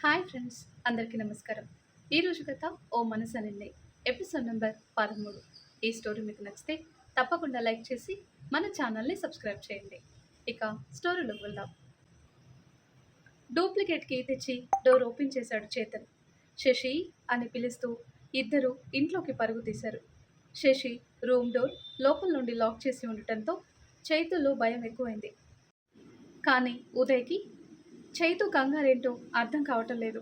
Hi friends, అందరికీ నమస్కారం. ఈరోజు కథ ఓ మనసు అనింది, ఎపిసోడ్ నెంబర్ 13. ఈ స్టోరీ మీకు నచ్చితే తప్పకుండా లైక్ చేసి మన ఛానల్ని సబ్స్క్రైబ్ చేయండి. ఇక స్టోరీలోకి వెళ్దాం. డూప్లికేట్ కీ తెచ్చి డోర్ ఓపెన్ చేశాడు చేతన్. శశి అని పిలుస్తూ ఇద్దరు ఇంట్లోకి పరుగు తీశారు. శశి రూమ్ డోర్ లోపల నుండి లాక్ చేసి ఉండటంతో చైతులో భయం ఎక్కువైంది. కానీ ఉదయ్కి చైతు కంగారేంటో అర్థం కావటం లేదు.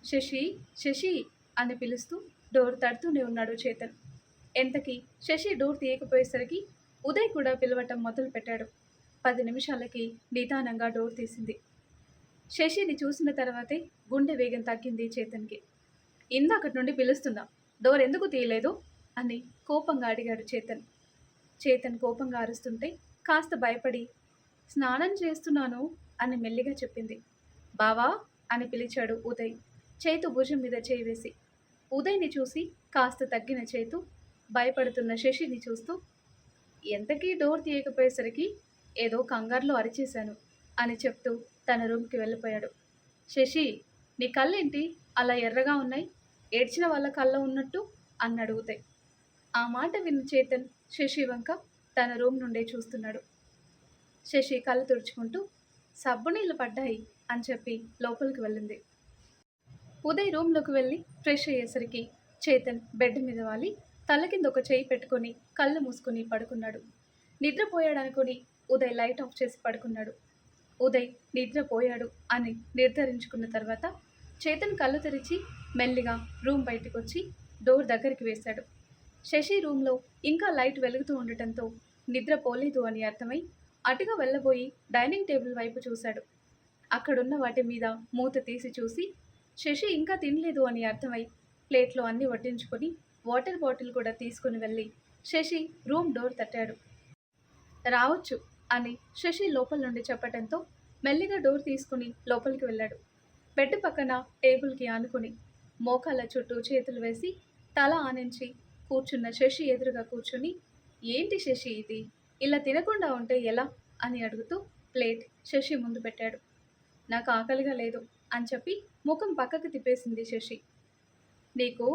శశి శశి అని పిలుస్తూ డోర్ తడుతూనే ఉన్నాడు చేతన్. ఎంతకీ శశి డోర్ తీయకపోయేసరికి ఉదయ్ కూడా పిలవటం మొదలు పెట్టాడు. 10 నిమిషాలకి నిదానంగా డోర్ తీసింది. శశిని చూసిన తర్వాతే గుండె వేగం తగ్గింది చేతన్కి. ఇందాకటి నుండి పిలుస్తున్నా, డోర్ ఎందుకు తీయలేదు అని కోపంగా అడిగాడు చేతన్. చేతన్ కోపంగా అరుస్తుంటే కాస్త భయపడి స్నానం చేస్తున్నాను అని మెల్లిగా చెప్పింది. బావా అని పిలిచాడు ఉదయ్, చైతు భుజం మీద చేయి వేసి. ఉదయ్ని చూసి కాస్త తగ్గిన చైతు భయపడుతున్న శశిని చూస్తూ, ఎంతకీ డోర్ తీయకపోయేసరికి ఏదో కంగారులో అరిచేశాను అని చెప్తూ తన రూమ్కి వెళ్ళిపోయాడు. శశి, నీ కళ్ళేంటి అలా ఎర్రగా ఉన్నాయి, ఏడ్చిన వాళ్ళ కళ్ళ ఉన్నట్టు అన్నాడు ఉదయ్. ఆ మాట విన్న చేతన్ శశి వంక తన రూమ్ నుండే చూస్తున్నాడు. శశి కళ్ళు తుడుచుకుంటూ సబ్బు నీళ్ళు పడ్డాయి అని చెప్పి లోపలికి వెళ్ళింది. ఉదయ్ రూమ్లోకి వెళ్ళి ఫ్రెష్ అయ్యేసరికి చేతన్ బెడ్ మీద వాలి తల కింద ఒక చేయి పెట్టుకొని కళ్ళు మూసుకొని పడుకున్నాడు. నిద్రపోయాడనుకొని ఉదయ్ లైట్ ఆఫ్ చేసి పడుకున్నాడు. ఉదయ్ నిద్రపోయాడు అని నిర్ధారించుకున్న తర్వాత చేతన్ కళ్ళు తెరిచి మెల్లిగా రూమ్ బయటకు వచ్చి డోర్ దగ్గరికి వేశాడు. శశి రూమ్లో ఇంకా లైట్ వెలుగుతూ ఉండటంతో నిద్రపోలేదు అని అర్థమై అటుగా వెళ్ళబోయి డైనింగ్ టేబుల్ వైపు చూశాడు. అక్కడున్న వాటి మీద మూత తీసి చూసి శశి ఇంకా తినలేదు అని అర్థమై ప్లేట్లో అన్నీ వడ్డించుకొని వాటర్ బాటిల్ కూడా తీసుకుని వెళ్ళి శశి రూమ్ డోర్ తట్టాడు. రావచ్చు అని శశి లోపల నుండి చెప్పడంతో మెల్లిగా డోర్ తీసుకుని లోపలికి వెళ్ళాడు. బెడ్ పక్కన టేబుల్కి ఆనుకుని మోకాళ్ళ చుట్టూ చేతులు వేసి తల ఆనించి కూర్చున్న శశి ఎదురుగా కూర్చుని, ఏంటి శశి ఇది, ఇలా తినకుండా ఉంటే ఎలా అని అడుగుతూ ప్లేట్ శశి ముందు పెట్టాడు. నాకు ఆకలిగా లేదు అని చెప్పి ముఖం పక్కకు తిప్పేసింది శశి. నీకు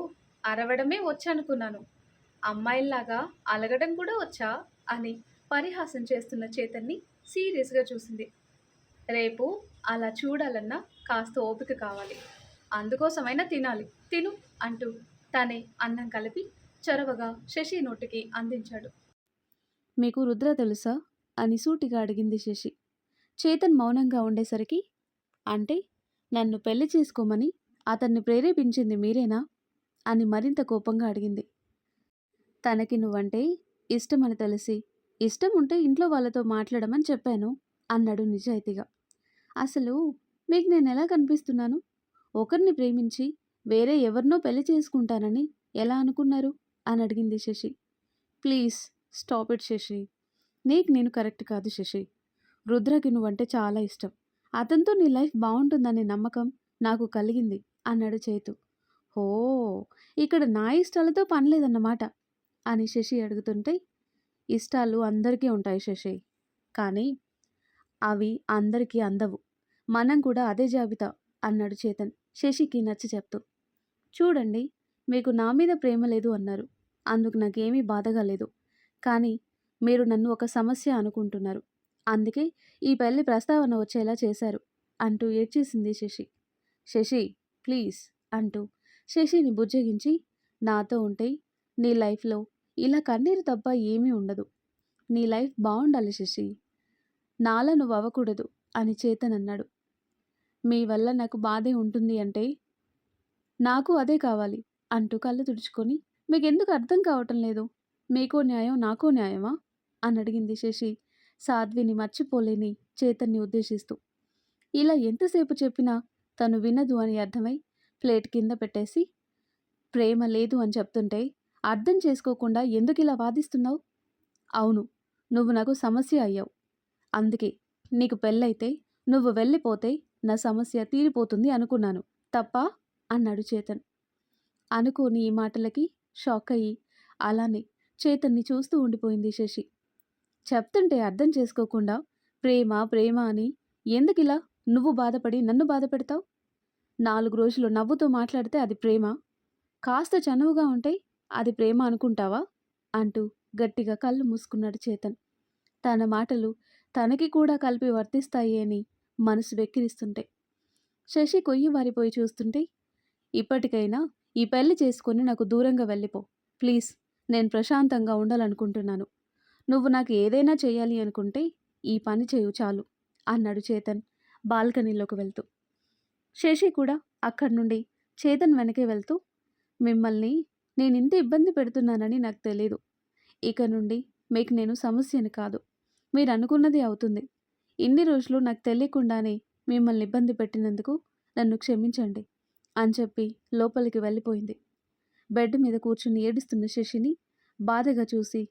అరవడమే వచ్చనుకున్నాను, అమ్మాయిల్లాగా అలగడం కూడా వచ్చా అని పరిహాసం చేస్తున్న చేతన్ని సీరియస్గా చూసింది. రేపు అలా చూడాలన్నా కాస్త ఓపిక కావాలి, అందుకోసమైనా తినాలి, తిను అంటూ తనే అన్నం కలిపి చొరవగా శశి నోటికి అందించాడు. మీకు రుద్ర తెలుసా అని సూటిగా అడిగింది శశి. చేతన్ మౌనంగా ఉండేసరికి, అంటే నన్ను పెళ్లి చేసుకోమని అతన్ని ప్రేరేపించింది మీరేనా అని మరింత కోపంగా అడిగింది. తనకి నువ్వంటే ఇష్టమని తెలిసి ఇష్టం ఉంటే ఇంట్లో వాళ్ళతో మాట్లాడమని చెప్పాను అన్నాడు నిజాయితీగా. అసలు మీకు నేను ఎలా కనిపిస్తున్నాను? ఒకరిని ప్రేమించి వేరే ఎవరినో పెళ్లి చేసుకుంటానని ఎలా అనుకున్నారు అని అడిగింది Shashi. Please stop it Shashi, నీకు నేను కరెక్ట్ కాదు శశి. రుద్రకి నువ్వంటే చాలా ఇష్టం, అతనితో నీ లైఫ్ బాగుంటుందనే నమ్మకం నాకు కలిగింది అన్నాడు చైతు. ఓ, ఇక్కడ నా ఇష్టాలతో పనిలేదన్నమాట అని శశి అడుగుతుంటే, ఇష్టాలు అందరికీ ఉంటాయి శశి, కానీ అవి అందరికీ అందవు, మనం కూడా అదే జాబితా అన్నాడు చేతన్ శశికి నచ్చ చెప్తూ. చూడండి, మీకు నా మీద ప్రేమ లేదు అన్నారు, అందుకు నాకేమీ బాధగా లేదు, కానీ మీరు నన్ను ఒక సమస్య అనుకుంటున్నారు, అందుకే ఈ పెళ్లి ప్రస్తావన వచ్చేలా చేశారు అంటూ ఏడ్చేసింది శశి. శశి ప్లీజ్ అంటూ శశిని బుజ్జగించి, నాతో ఉంటే నీ లైఫ్లో ఇలా కన్నీరు తప్ప ఏమీ ఉండదు, నీ లైఫ్ బాగుండాలి శశి, నాలా నువ్వు అవ్వకూడదు అని చేతన్ అన్నాడు. మీ వల్ల నాకు బాధే ఉంటుంది అంటే నాకు అదే కావాలి అంటూ కళ్ళు తుడుచుకొని, మీకెందుకు అర్థం కావటం లేదు, మీకో న్యాయం నాకో న్యాయమా అని అడిగింది శశి సాధ్విని మర్చిపోలేని చేతన్ని ఉద్దేశిస్తూ. ఇలా ఎంతసేపు చెప్పినా తను వినదు అని అర్థమై ప్లేట్ కింద పెట్టేసి, ప్రేమ లేదు అని చెప్తుంటే అర్థం చేసుకోకుండా ఎందుకు ఇలా వాదిస్తున్నావు? అవును, నువ్వు నాకు సమస్య అయ్యావు, అందుకే నీకు పెళ్ళైతే నువ్వు వెళ్ళిపోతే నా సమస్య తీరిపోతుంది అనుకున్నాను, తప్పా అన్నాడు చేతన్. అనుకోని ఈ మాటలకి షాక్ అయ్యి అలానే చేతన్ని చూస్తూ ఉండిపోయింది శశి. చెప్తుంటే అర్థం చేసుకోకుండా ప్రేమ ప్రేమ అని ఎందుకిలా నువ్వు బాధపడి నన్ను బాధ పెడతావు? 4 రోజులు నవ్వుతూ మాట్లాడితే అది ప్రేమ? కాస్త చనువుగా ఉంటే అది ప్రేమ అనుకుంటావా? అంటూ గట్టిగా కళ్ళు మూసుకున్నాడు చేతన్. తన మాటలు తనకి కూడా కలిపి వర్తిస్తాయి అని మనసు వెక్కిరిస్తుంటే. శశి కొయ్యి వారిపోయి చూస్తుంటే, ఇప్పటికైనా ఈ పెళ్లి చేసుకొని నాకు దూరంగా వెళ్ళిపో. ప్లీజ్, నేను ప్రశాంతంగా ఉండాలనుకుంటున్నాను. నువ్వు నాకు ఏదైనా చేయాలి అనుకుంటే ఈ పని చేయు చాలు అన్నాడు చేతన్ బాల్కనీలోకి వెళ్తూ. శశి కూడా అక్కడి నుండి చేతన్ వెనకే వెళ్తూ, మిమ్మల్ని నేనింత ఇబ్బంది పెడుతున్నానని నాకు తెలీదు. ఇక నుండి మీకు నేను సమస్యని కాదు. మీరు అనుకున్నది అవుతుంది. ఇన్ని రోజులు నాకు తెలియకుండానే మిమ్మల్ని ఇబ్బంది పెట్టినందుకు నన్ను క్షమించండి అని చెప్పి లోపలికి వెళ్ళిపోయింది. బెడ్ మీద కూర్చుని ఏడుస్తున్న శశిని బాధగా చూసి,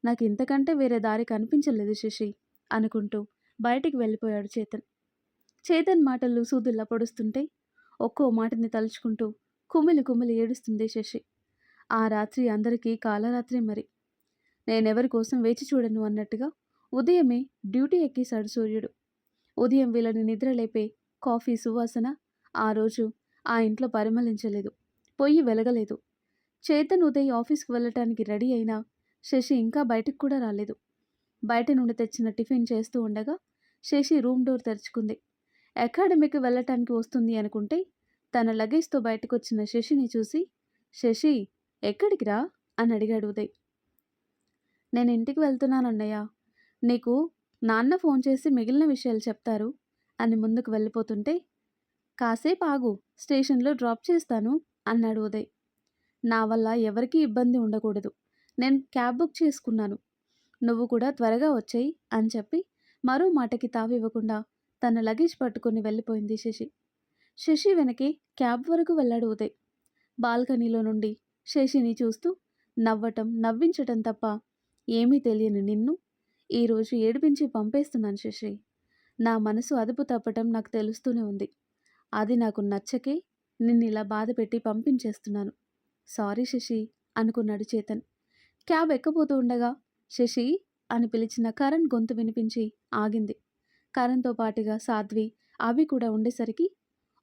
నాకు ఇంతకంటే వేరే దారి కనిపించలేదు శశి అనుకుంటూ బయటికి వెళ్ళిపోయాడు చేతన్. చేతన్ మాటలు సూదుల్లా పొడుస్తుంటే ఒక్కో మాటని తలుచుకుంటూ కుమిలి కుమిలి ఏడుస్తుంది శశి. ఆ రాత్రి అందరికీ కాలరాత్రి మరి. నేనెవరి కోసం వేచి చూడను అన్నట్టుగా ఉదయమే డ్యూటీ ఎక్కేశాడు సూర్యుడు. ఉదయం వీళ్ళని నిద్రలేపే కాఫీ సువాసన ఆ రోజు ఆ ఇంట్లో పరిమళించలేదు. పొయ్యి వెలగలేదు. చేతన్ ఉదయ్ ఆఫీస్కి వెళ్ళటానికి రెడీ అయినా శశి ఇంకా బయటికి కూడా రాలేదు. బయట నుండి తెచ్చిన టిఫిన్ చేస్తూ ఉండగా శశి రూమ్ డోర్ తెరుచుకుంది. అకాడమీకి వెళ్ళటానికి వస్తుంది అనుకుంటే తన లగేజ్తో బయటకొచ్చిన శశిని చూసి, శశి ఎక్కడికి రా అని అడిగాడు ఉదయ్. నేను ఇంటికి వెళ్తున్నానన్నయ్య. నీకు నాన్న ఫోన్ చేసి మిగిలిన విషయాలు చెప్తారు అని ముందుకు వెళ్ళిపోతుంటే, కాసేపు ఆగు, స్టేషన్లో డ్రాప్ చేస్తాను అన్నాడు ఉదయ్. నా వల్ల ఎవరికీ ఇబ్బంది ఉండకూడదు. నేను క్యాబ్ బుక్ చేసుకున్నాను. నువ్వు కూడా త్వరగా వచ్చేయి అని చెప్పి మరో మాటకి తావివ్వకుండా తన లగేజ్ పట్టుకుని వెళ్ళిపోయింది శశి. శశి వెనకే క్యాబ్ వరకు వెళ్ళాడు ఉదయ్. బాల్కనీలో నుండి శశిని చూస్తూ నవ్వటం నవ్వించటం తప్ప ఏమీ తెలియని నిన్ను ఈరోజు ఏడిపించి పంపేస్తున్నాను శశి. నా మనసు అదుపు తప్పటం నాకు తెలుస్తూనే ఉంది. అది నాకు నచ్చకే నిన్నిలా బాధ పెట్టి పంపించేస్తున్నాను. సారీ శశి అనుకున్నాడు చేతన్. క్యాబ్ ఎక్కబోతూ ఉండగా శశి అని పిలిచిన కరణ్ గొంతు వినిపించి ఆగింది. కరణ్తో పాటుగా సాధ్వి, అభి కూడా ఉండేసరికి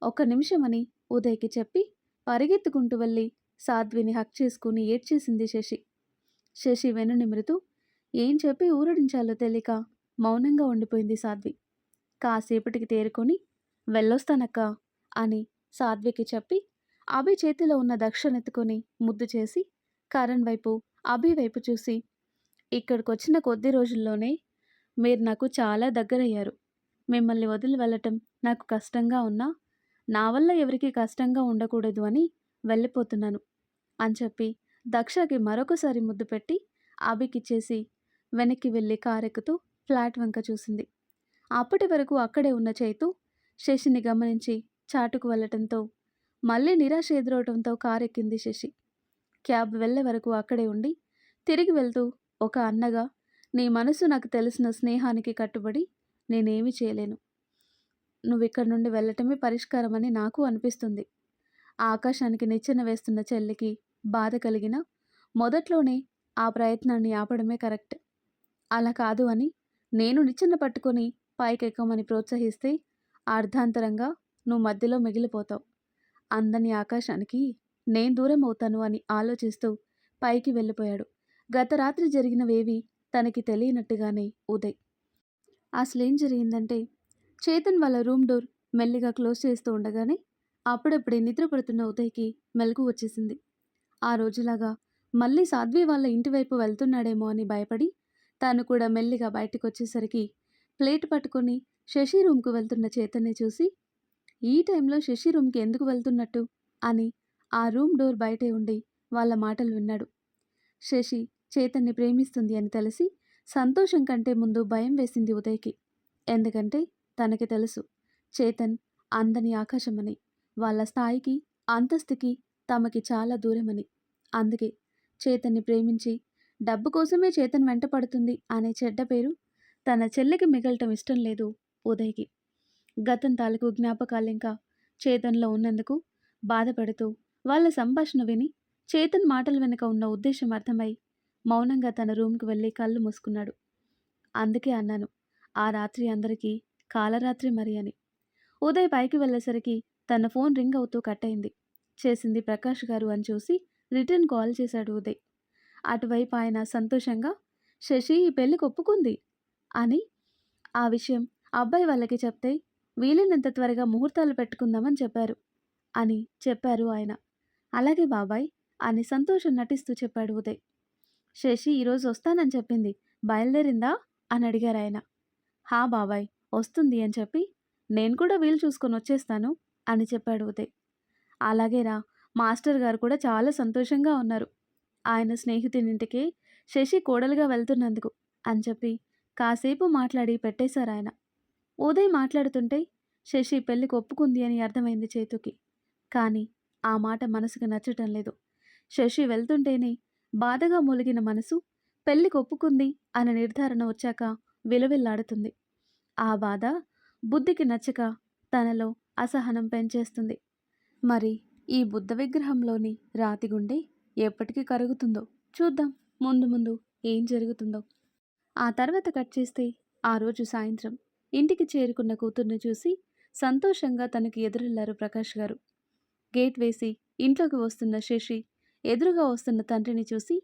ఒక్క నిమిషమని ఉదయ్కి చెప్పి పరిగెత్తుకుంటూ వెళ్ళి సాధ్విని హక్ చేసుకుని ఏడ్చేసింది శశి. శశి వెన్ను నిమురుతూ ఏం చెప్పి ఊరడించాలో తెలియక మౌనంగా ఉండిపోయింది సాధ్వి. కాసేపటికి తేరుకొని వెళ్ళొస్తానక్క అని సాధ్వికి చెప్పి అభి చేతిలో ఉన్న దక్షనెత్తుకొని ముద్దు చేసి కరణ్ వైపు అభి వైపు చూసి, ఇక్కడికొచ్చిన కొద్ది రోజుల్లోనే మీరు నాకు చాలా దగ్గరయ్యారు. మిమ్మల్ని వదిలి వెళ్ళటం నాకు కష్టంగా ఉన్నా నా వల్ల ఎవరికీ కష్టంగా ఉండకూడదు అని వెళ్ళిపోతున్నాను అని చెప్పి దక్షకి మరొకసారి ముద్దు పెట్టి అభికిచ్చేసి వెనక్కి వెళ్ళి కారెక్కుతూ ఫ్లాట్ వంక చూసింది. అప్పటి వరకు అక్కడే ఉన్న చైతు శశిని గమనించి చాటుకు వెళ్ళటంతో మళ్ళీ నిరాశ ఎదురవటంతో కారెక్కింది శశి. క్యాబ్ వెళ్ళే వరకు అక్కడే ఉండి తిరిగి వెళ్తూ ఒక అన్నగా నీ మనసు నాకు తెలిసిన స్నేహానికి కట్టుబడి నేనేమీ చేయలేను. నువ్విక్కడి నుండి వెళ్ళటమే పరిష్కారమని నాకు అనిపిస్తుంది. ఆకాశానికి నిచ్చెన వేస్తున్న చెల్లికి బాధ కలిగిన మొదట్లోనే ఆ ప్రయత్నాన్ని ఆపడమే కరెక్ట్. అలా కాదు అని నేను నిచ్చెన పట్టుకొని పైకెక్కమని ప్రోత్సహిస్తే అర్ధాంతరంగా నువ్వు మధ్యలో మిగిలిపోతావు. అందని ఆకాశానికి నేను దూరం అవుతాను అని ఆలోచిస్తూ పైకి వెళ్ళిపోయాడు. గత రాత్రి జరిగినవేవి తనకి తెలియనట్టుగానే ఉదయ్. అసలేం జరిగిందంటే చేతన్ వాళ్ళ రూమ్ డోర్ మెల్లిగా క్లోజ్ చేస్తూ ఉండగానే అప్పుడప్పుడే నిద్రపడుతున్న ఉదయ్కి మెలకు వచ్చేసింది. ఆ రోజులాగా మళ్ళీ సాధ్వి వాళ్ళ ఇంటి వైపు వెళ్తున్నాడేమో అని భయపడి తాను కూడా మెల్లిగా బయటకు వచ్చేసరికి ప్లేట్ పట్టుకొని శశి రూమ్కు వెళ్తున్న చేతన్ని చూసి, ఈ టైంలో శశి రూమ్కి ఎందుకు వెళ్తున్నట్టు అని ఆ రూమ్ డోర్ బయటే ఉండి వాళ్ళ మాటలు విన్నాడు. శశి చేతన్ని ప్రేమిస్తుంది అని తెలిసి సంతోషం కంటే ముందు భయం వేసింది ఉదయ్కి. ఎందుకంటే తనకి తెలుసు చేతన్ అందని ఆకాశమని, వాళ్ళ స్థాయికి అంతస్తుకి తమకి చాలా దూరమని. అందుకే చేతన్ని ప్రేమించి డబ్బు కోసమే చేతన్ వెంట పడుతుంది అనే చెడ్డ పేరు తన చెల్లికి మిగలటం ఇష్టం లేదు ఉదయ్కి. గతం తాలూకు జ్ఞాపకాలింకా చేతన్లో ఉన్నందుకు బాధపడుతూ వాళ్ళ సంభాషణ విని చేతన్ మాటల వెనుక ఉన్న ఉద్దేశం అర్థమై మౌనంగా తన రూమ్కి వెళ్ళి కళ్ళు మూసుకున్నాడు. అందుకే అన్నాను ఆ రాత్రి అందరికీ కాలరాత్రి మరి అని. ఉదయ్ పైకి వెళ్ళేసరికి తన ఫోన్ రింగ్ అవుతూ కట్ అయింది. చేసింది ప్రకాష్ గారు అని చూసి రిటర్న్ కాల్ చేశాడు ఉదయ్. అటువైపు ఆయన సంతోషంగా శశి ఈ పెళ్ళికి ఒప్పుకుంది అని ఆ విషయం అబ్బాయి వాళ్ళకి చెప్తే వీలైనంత త్వరగా ముహూర్తాలు పెట్టుకుందామని చెప్పారు ఆయన. అలాగే బాబాయ్ అని సంతోషం నటిస్తూ చెప్పాడు ఉదయ్. శశి ఈరోజు వస్తానని చెప్పింది, బయలుదేరిందా అని అడిగారు ఆయన. హా బాబాయ్ వస్తుంది అని చెప్పి నేను కూడా వీలు చూసుకొని వచ్చేస్తాను అని చెప్పాడు ఉదయ్. అలాగేరా, మాస్టర్ గారు కూడా చాలా సంతోషంగా ఉన్నారు. ఆయన స్నేహితునింటికి శశి కోడలుగా వెళ్తున్నందుకు అని చెప్పి కాసేపు మాట్లాడి పెట్టేశారు ఆయన. ఉదయ్ మాట్లాడుతుంటే శశి పెళ్లికి ఒప్పుకుంది అని అర్థమైంది చేతుకి. కానీ ఆ మాట మనసుకు నచ్చటం లేదు. శశి వెళ్తుంటేనే బాధగా మూలిగిన మనసు పెళ్లికి ఒప్పుకుంది అన్న నిర్ధారణ వచ్చాక విలవిల్లాడుతుంది. ఆ బాధ బుద్ధికి నచ్చక తనలో అసహనం పెంచేస్తుంది. మరి ఈ బుద్ధ విగ్రహంలోని రాతి గుండె ఎప్పటికీ కరుగుతుందో చూద్దాం. ముందు ముందు ఏం జరుగుతుందో. ఆ తర్వాత కట్ చేస్తే ఆ రోజు సాయంత్రం ఇంటికి చేరుకున్న కూతుర్ని చూసి సంతోషంగా తనకి ఎదురెళ్లారు ప్రకాష్ గారు. గేట్ వేసి ఇంట్లోకి వస్తున్న శశి ఎదురుగా వస్తున్న తండ్రిని చూసి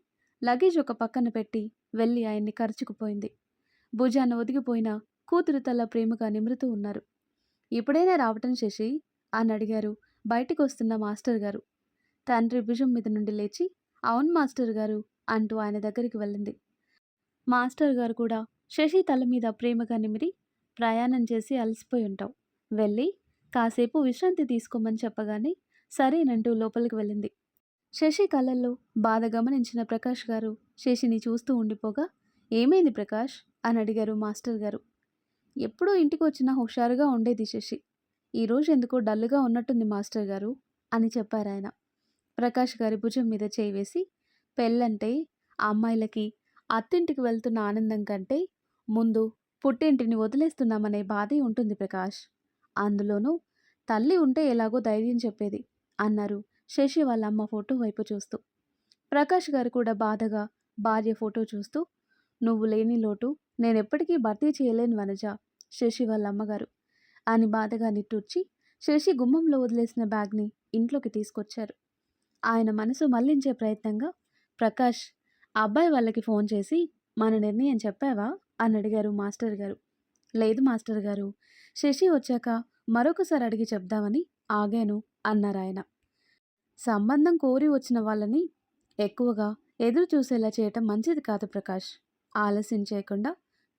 లగేజ్ ఒక పక్కన పెట్టి వెళ్ళి ఆయన్ని కరుచుకుపోయింది. భుజాన ఒదిగిపోయిన కూతురు తల ప్రేమగా నిమురుతూ ఉన్నారు. ఇప్పుడైనా రావటం శశి అని అడిగారు బయటికి వస్తున్న మాస్టర్ గారు. తండ్రి భుజం మీద నుండి లేచి అవును మాస్టర్ గారు అంటూ ఆయన దగ్గరికి వెళ్ళింది. మాస్టర్ గారు కూడా శశి తల మీద ప్రేమగా నిమిరి ప్రయాణం చేసి అలసిపోయి ఉంటావు, వెళ్ళి కాసేపు విశ్రాంతి తీసుకోమని చెప్పగానే సరేనంటూ లోపలికి వెళ్ళింది. శశి కళ్ళల్లో బాధ గమనించిన ప్రకాష్ గారు శశిని చూస్తూ ఉండిపోగా ఏమైంది ప్రకాష్ అని అడిగారు మాస్టర్ గారు. ఎప్పుడూ ఇంటికి వచ్చినా హుషారుగా ఉండేది శశి, ఈరోజు ఎందుకో డల్గా ఉన్నట్టుంది మాస్టర్ గారు అని చెప్పారాయన. ప్రకాష్ గారి భుజం మీద చేయి వేసి పెళ్ళంటే ఆ అమ్మాయిలకి అత్తింటికి వెళ్తున్న ఆనందం కంటే ముందు పుట్టింటిని వదిలేస్తున్నామనే బాధే ఉంటుంది ప్రకాష్, అందులోనూ తల్లి ఉంటే ఎలాగో ధైర్యం చెప్పేది అన్నారు శశి వాళ్ళ అమ్మ ఫోటో వైపు చూస్తూ. ప్రకాష్ గారు కూడా బాధగా భార్య ఫోటో చూస్తూ నువ్వు లేని లోటు నేనెప్పటికీ భర్తీ చేయలేను వనజ, శశి వాళ్ళ అమ్మగారు అని బాధగా నిట్టూర్చి శశి గుమ్మంలో వదిలేసిన బ్యాగ్ని ఇంట్లోకి తీసుకొచ్చారు. ఆయన మనసు మళ్లించే ప్రయత్నంగా ప్రకాష్ అబ్బాయి వాళ్ళకి ఫోన్ చేసి మన నిర్ణయం చెప్పావా అని అడిగారు మాస్టర్ గారు. లేదు మాస్టర్ గారు, శశి వచ్చాక మరొకసారి అడిగి చెప్దామని ఆగాను అన్నారాయన. సంబంధం కోరి వచ్చిన వాళ్ళని ఎక్కువగా ఎదురు చూసేలా చేయటం మంచిది కాదు ప్రకాష్, ఆలస్యం చేయకుండా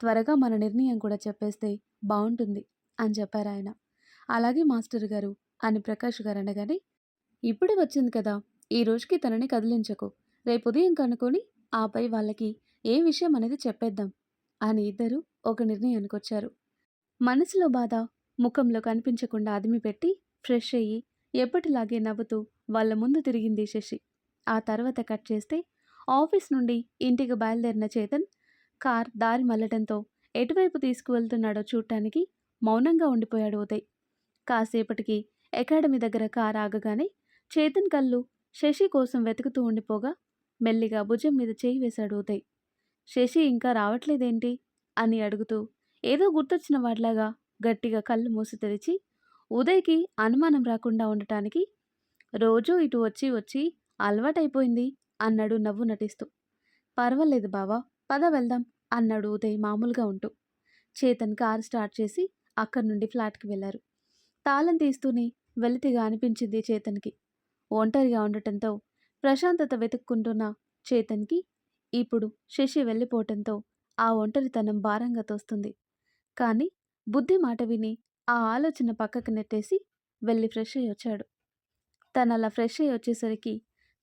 త్వరగా మన నిర్ణయం కూడా చెప్పేస్తే బాగుంటుంది అని చెప్పారాయన. అలాగే మాస్టర్ గారు అని ప్రకాష్ గారు అనగానే ఇప్పుడే వచ్చింది కదా, ఈ రోజుకి తనని కదిలించకు, రేపు ఉదయం కనుక్కొని ఆపై వాళ్ళకి ఏ విషయం అనేది చెప్పేద్దాం అని ఇద్దరు ఒక నిర్ణయానికి వచ్చారు. మనసులో బాధ ముఖంలో కనిపించకుండా అదిమిపెట్టి ఫ్రెష్ అయ్యి ఎప్పటిలాగే నవ్వుతూ వాళ్ళ ముందు తిరిగింది శశి. ఆ తర్వాత కట్ చేస్తే ఆఫీస్ నుండి ఇంటికి బయలుదేరిన చేతన్ కార్ దారి మళ్ళటంతో ఎటువైపు తీసుకువెళ్తున్నాడో చూడటానికి మౌనంగా ఉండిపోయాడు ఉదయ్. కాసేపటికి అకాడమీ దగ్గర కార్ ఆగగానే చేతన్ కళ్ళు శశి కోసం వెతుకుతూ ఉండిపోగా మెల్లిగా భుజం మీద చేయి వేశాడు ఉదయ్. శశి ఇంకా రావట్లేదేంటి అని అడుగుతూ ఏదో గుర్తొచ్చిన వాడిలాగా గట్టిగా కళ్ళు మూసి తెరిచి ఉదయ్కి అనుమానం రాకుండా ఉండటానికి రోజూ ఇటు వచ్చి వచ్చి అలవాటైపోయింది అన్నాడు నవ్వు నటిస్తూ. పర్వాలేదు బావా, పద వెళ్దాం అన్నాడు ఉదయ్ మామూలుగా ఉంటూ. చేతన్ కార్ స్టార్ట్ చేసి అక్కడి నుండి ఫ్లాట్కి వెళ్లారు. తాళం తీస్తూనే వెలితిగా అనిపించింది చేతన్కి. ఒంటరిగా ఉండటంతో ప్రశాంతత వెతుక్కుంటున్న చేతన్కి ఇప్పుడు శశి వెళ్ళిపోవటంతో ఆ ఒంటరితనం భారంగా తోస్తుంది. కానీ బుద్ధి మాట విని ఆ ఆలోచన పక్కకు నెట్టేసి వెళ్ళి ఫ్రెష్ అయ్యి వచ్చాడు. తను అలా ఫ్రెష్ అయ్యి వచ్చేసరికి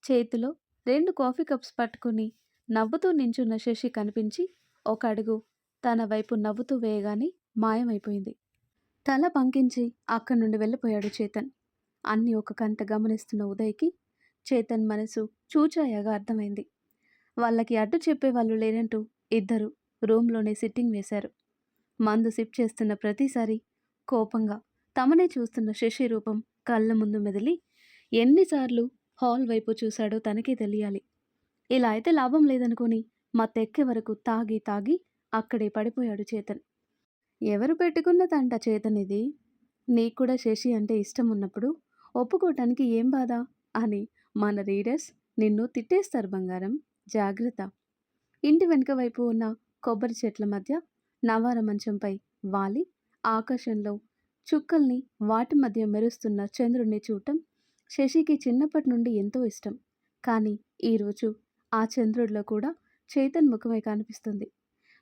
చేతిలో 2 కాఫీ కప్స్ పట్టుకుని నవ్వుతూ నించున్న శశి కనిపించి ఒక అడుగు తన వైపు నవ్వుతూ వేయగానే మాయమైపోయింది. తల పంకించి అక్కడి నుండి వెళ్ళిపోయాడు చేతన్. అన్నీ ఒక కంట గమనిస్తున్న ఉదయ్కి చేతన్ మనసు చూచాయగా అర్థమైంది. వాళ్ళకి అడ్డు చెప్పేవాళ్ళు లేనంటూ ఇద్దరు రూమ్లోనే సిట్టింగ్ వేశారు. మందు సిప్ చేస్తున్న ప్రతిసారి కోపంగా తమనే చూస్తున్న శశి రూపం కళ్ళ ముందు మెదిలి ఎన్నిసార్లు హాల్ వైపు చూశాడో తనకే తెలియాలి. ఇలా అయితే లాభం లేదనుకుని మత్తెక్కే వరకు తాగి తాగి అక్కడే పడిపోయాడు చేతన్. ఎవరు పెట్టుకున్న తంట చేతన్ ఇది? నీకు కూడా శశి అంటే ఇష్టం ఉన్నప్పుడు ఒప్పుకోవటానికి ఏం బాధ అని మన రీడర్స్ నిన్ను తిట్టేస్తారు బంగారం. జాగ్రత్త. ఇంటి వెనుక వైపు ఉన్న కొబ్బరి చెట్ల మధ్య నవార మంచంపై వాలి ఆకాశంలో చుక్కల్ని వాటి మధ్య మెరుస్తున్న చంద్రుణ్ణి చూడటం శశికి చిన్నప్పటి నుండి ఎంతో ఇష్టం. కానీ ఈరోజు ఆ చంద్రుడిలో కూడా చైతన్ ముఖమే కనిపిస్తుంది.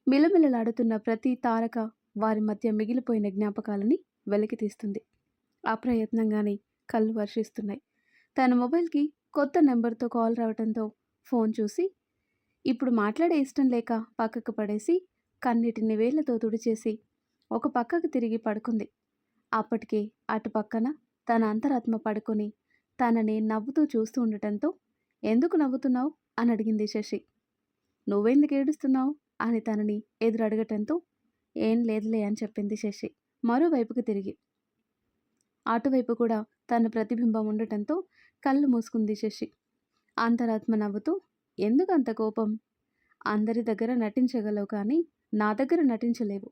మిలమిలలాడుతున్న ప్రతి తారక వారి మధ్య మిగిలిపోయిన జ్ఞాపకాలని వెలికితీస్తుంది. అప్రయత్నంగానే కళ్ళు వర్షిస్తున్నాయి. తన మొబైల్కి కొత్త నెంబర్తో కాల్ రావడంతో ఫోన్ చూసి ఇప్పుడు మాట్లాడే ఇష్టం లేక పక్కకు పడేసి కన్నిటిని వేళ్లతో తుడిచేసి ఒక పక్కకు తిరిగి పడుకుంది. అప్పటికే అటు పక్కన తన అంతరాత్మ పడుకొని తనని నవ్వుతూ చూస్తూ ఉండటంతో ఎందుకు నవ్వుతున్నావు అని అడిగింది శశి. నువ్వెందుకు ఏడుస్తున్నావు అని తనని ఎదురు అడగటంతో ఏం లేదులే అని చెప్పింది శశి మరోవైపుకి తిరిగి. అటువైపు కూడా తన ప్రతిబింబం ఉండటంతో కళ్ళు మూసుకుంది శశి. అంతరాత్మ నవ్వుతూ ఎందుకు అంత కోపం? అందరి దగ్గర నటించగలవు కానీ నా దగ్గర నటించలేవు.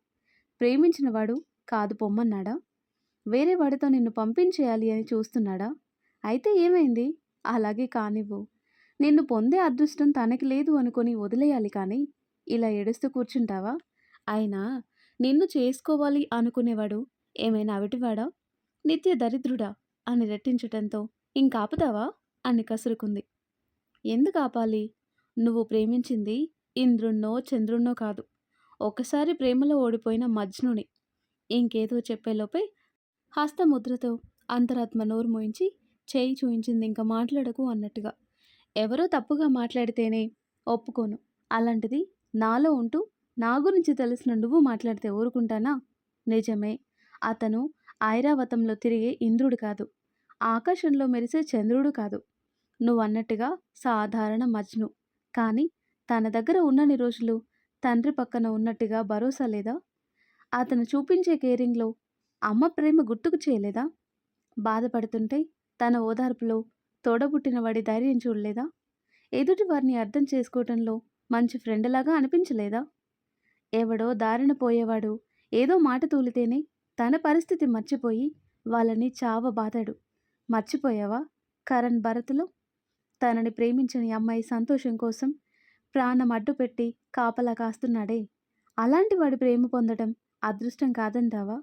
ప్రేమించిన వాడు కాదు పొమ్మన్నాడా? వేరే వాడితో నిన్ను పంపించేయాలి అని చూస్తున్నాడా? అయితే ఏమైంది? అలాగే కానివ్వు. నిన్ను పొందే అదృష్టం తనకి లేదు అనుకొని వదిలేయాలి కానీ ఇలా ఏడుస్తూ కూర్చుంటావా? అయినా నిన్ను చేసుకోవాలి అనుకునేవాడు ఏమైనా అవిటివాడా? నిత్య దరిద్రుడా అని రెట్టించటంతో ఇంకాపుతావా అని కసురుకుంది. ఎందుకు ఆపాలి? నువ్వు ప్రేమించింది ఇంద్రుణ్ణో చంద్రుణ్ణో కాదు, ఒకసారి ప్రేమలో ఓడిపోయిన మజ్నుని. ఇంకేదో చెప్పేలోపే హస్తముద్రతో అంతరాత్మ నోరు మోయించి చేయి చూయించింది. ఇంకా మాట్లాడకు అన్నట్టుగా. ఎవరో తప్పుగా మాట్లాడితేనే ఒప్పుకోను, అలాంటిది నాలో ఉంటూ నా గురించి తెలిసిన నువ్వు మాట్లాడితే ఊరుకుంటానా? నిజమే, అతను ఐరావతంలో తిరిగే ఇంద్రుడు కాదు, ఆకాశంలో మెరిసే చంద్రుడు కాదు, నువ్వు అన్నట్టుగా సాధారణ మజ్ను. కానీ తన దగ్గర ఉన్నన్ని రోజులు తండ్రి పక్కన ఉన్నట్టుగా భరోసా లేదా? అతను చూపించే కేరింగ్లో అమ్మ ప్రేమ గుర్తుకు చేయలేదా? బాధపడుతుంటే తన ఓదార్పులో తోడబుట్టిన వాడి ధైర్యం చూడలేదా? ఎదుటి వారిని అర్థం చేసుకోవటంలో మంచి ఫ్రెండ్లాగా అనిపించలేదా? ఎవడో దారిన పోయేవాడు ఏదో మాట తూలితేనే తన పరిస్థితి మర్చిపోయి వాళ్ళని చావబాదాడు. మర్చిపోయావా? కరణ్ భరత్లో తనని ప్రేమించని అమ్మాయి సంతోషం కోసం ప్రాణం అడ్డుపెట్టి కాపలా కాస్తున్నాడే, అలాంటి వాడి ప్రేమ పొందడం అదృష్టం కాదంటావా?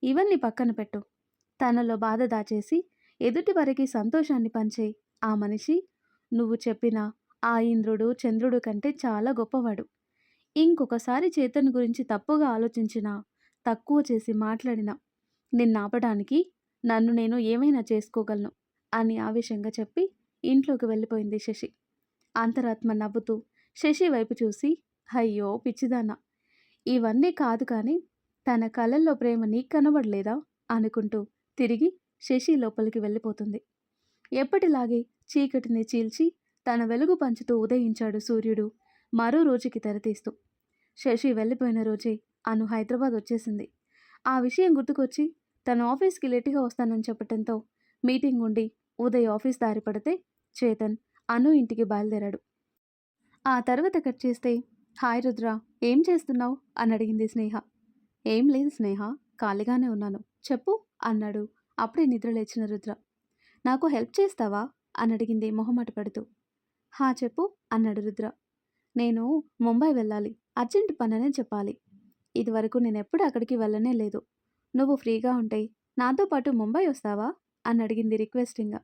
ఇవన్నీ పక్కన పెట్టు. తనలో బాధ దాచేసి ఎదుటి వారికి సంతోషాన్ని పంచే ఆ మనిషి నువ్వు చెప్పిన ఆ ఇంద్రుడు చంద్రుడు కంటే చాలా గొప్పవాడు. ఇంకొకసారి చేతన్ గురించి తప్పుగా ఆలోచించినా, తక్కువ చేసి మాట్లాడినా నిన్నాపడానికి నన్ను నేను ఏమైనా చేసుకోగలను అని ఆవేశంగా చెప్పి ఇంట్లోకి వెళ్ళిపోయింది శశి. అంతరాత్మ నవ్వుతూ శశి వైపు చూసి అయ్యో పిచ్చిదానా, ఇవన్నీ కాదు కానీ తన కళ్ళల్లో ప్రేమ నీకు కనబడలేదా అనుకుంటూ తిరిగి శశి లోపలికి వెళ్ళిపోతుంది. ఎప్పటిలాగే చీకటిని చీల్చి తన వెలుగు పంచుతూ ఉదయించాడు సూర్యుడు మరో రోజుకి తెరతీస్తూ. శశి వెళ్ళిపోయిన రోజే అను హైదరాబాద్ వచ్చేసింది. ఆ విషయం గుర్తుకొచ్చి తన ఆఫీస్కి లేటుగా వస్తానని చెప్పటంతో మీటింగ్ ఉండి ఉదయ్ ఆఫీస్ దారి పడితే చేతన్ అను ఇంటికి బయలుదేరాడు. ఆ తర్వాత కట్ చేస్తే హాయ్ రుద్ర, ఏం చేస్తున్నావు అని అడిగింది స్నేహ. ఏం లేదు స్నేహ, ఖాళీగానే ఉన్నాను, చెప్పు అన్నాడు అప్పుడే నిద్ర లేచిన రుద్ర. నాకు హెల్ప్ చేస్తావా అని అడిగింది మొహమాట పడుతూ. హా చెప్పు అన్నాడు రుద్ర. నేను ముంబై వెళ్ళాలి, అర్జెంట్ పననే చెప్పాలి. ఇదివరకు నేనెప్పుడు అక్కడికి వెళ్ళనే లేదు. నువ్వు ఫ్రీగా ఉంటే నాతో పాటు ముంబై వస్తావా అని అడిగింది రిక్వెస్టింగ్గా.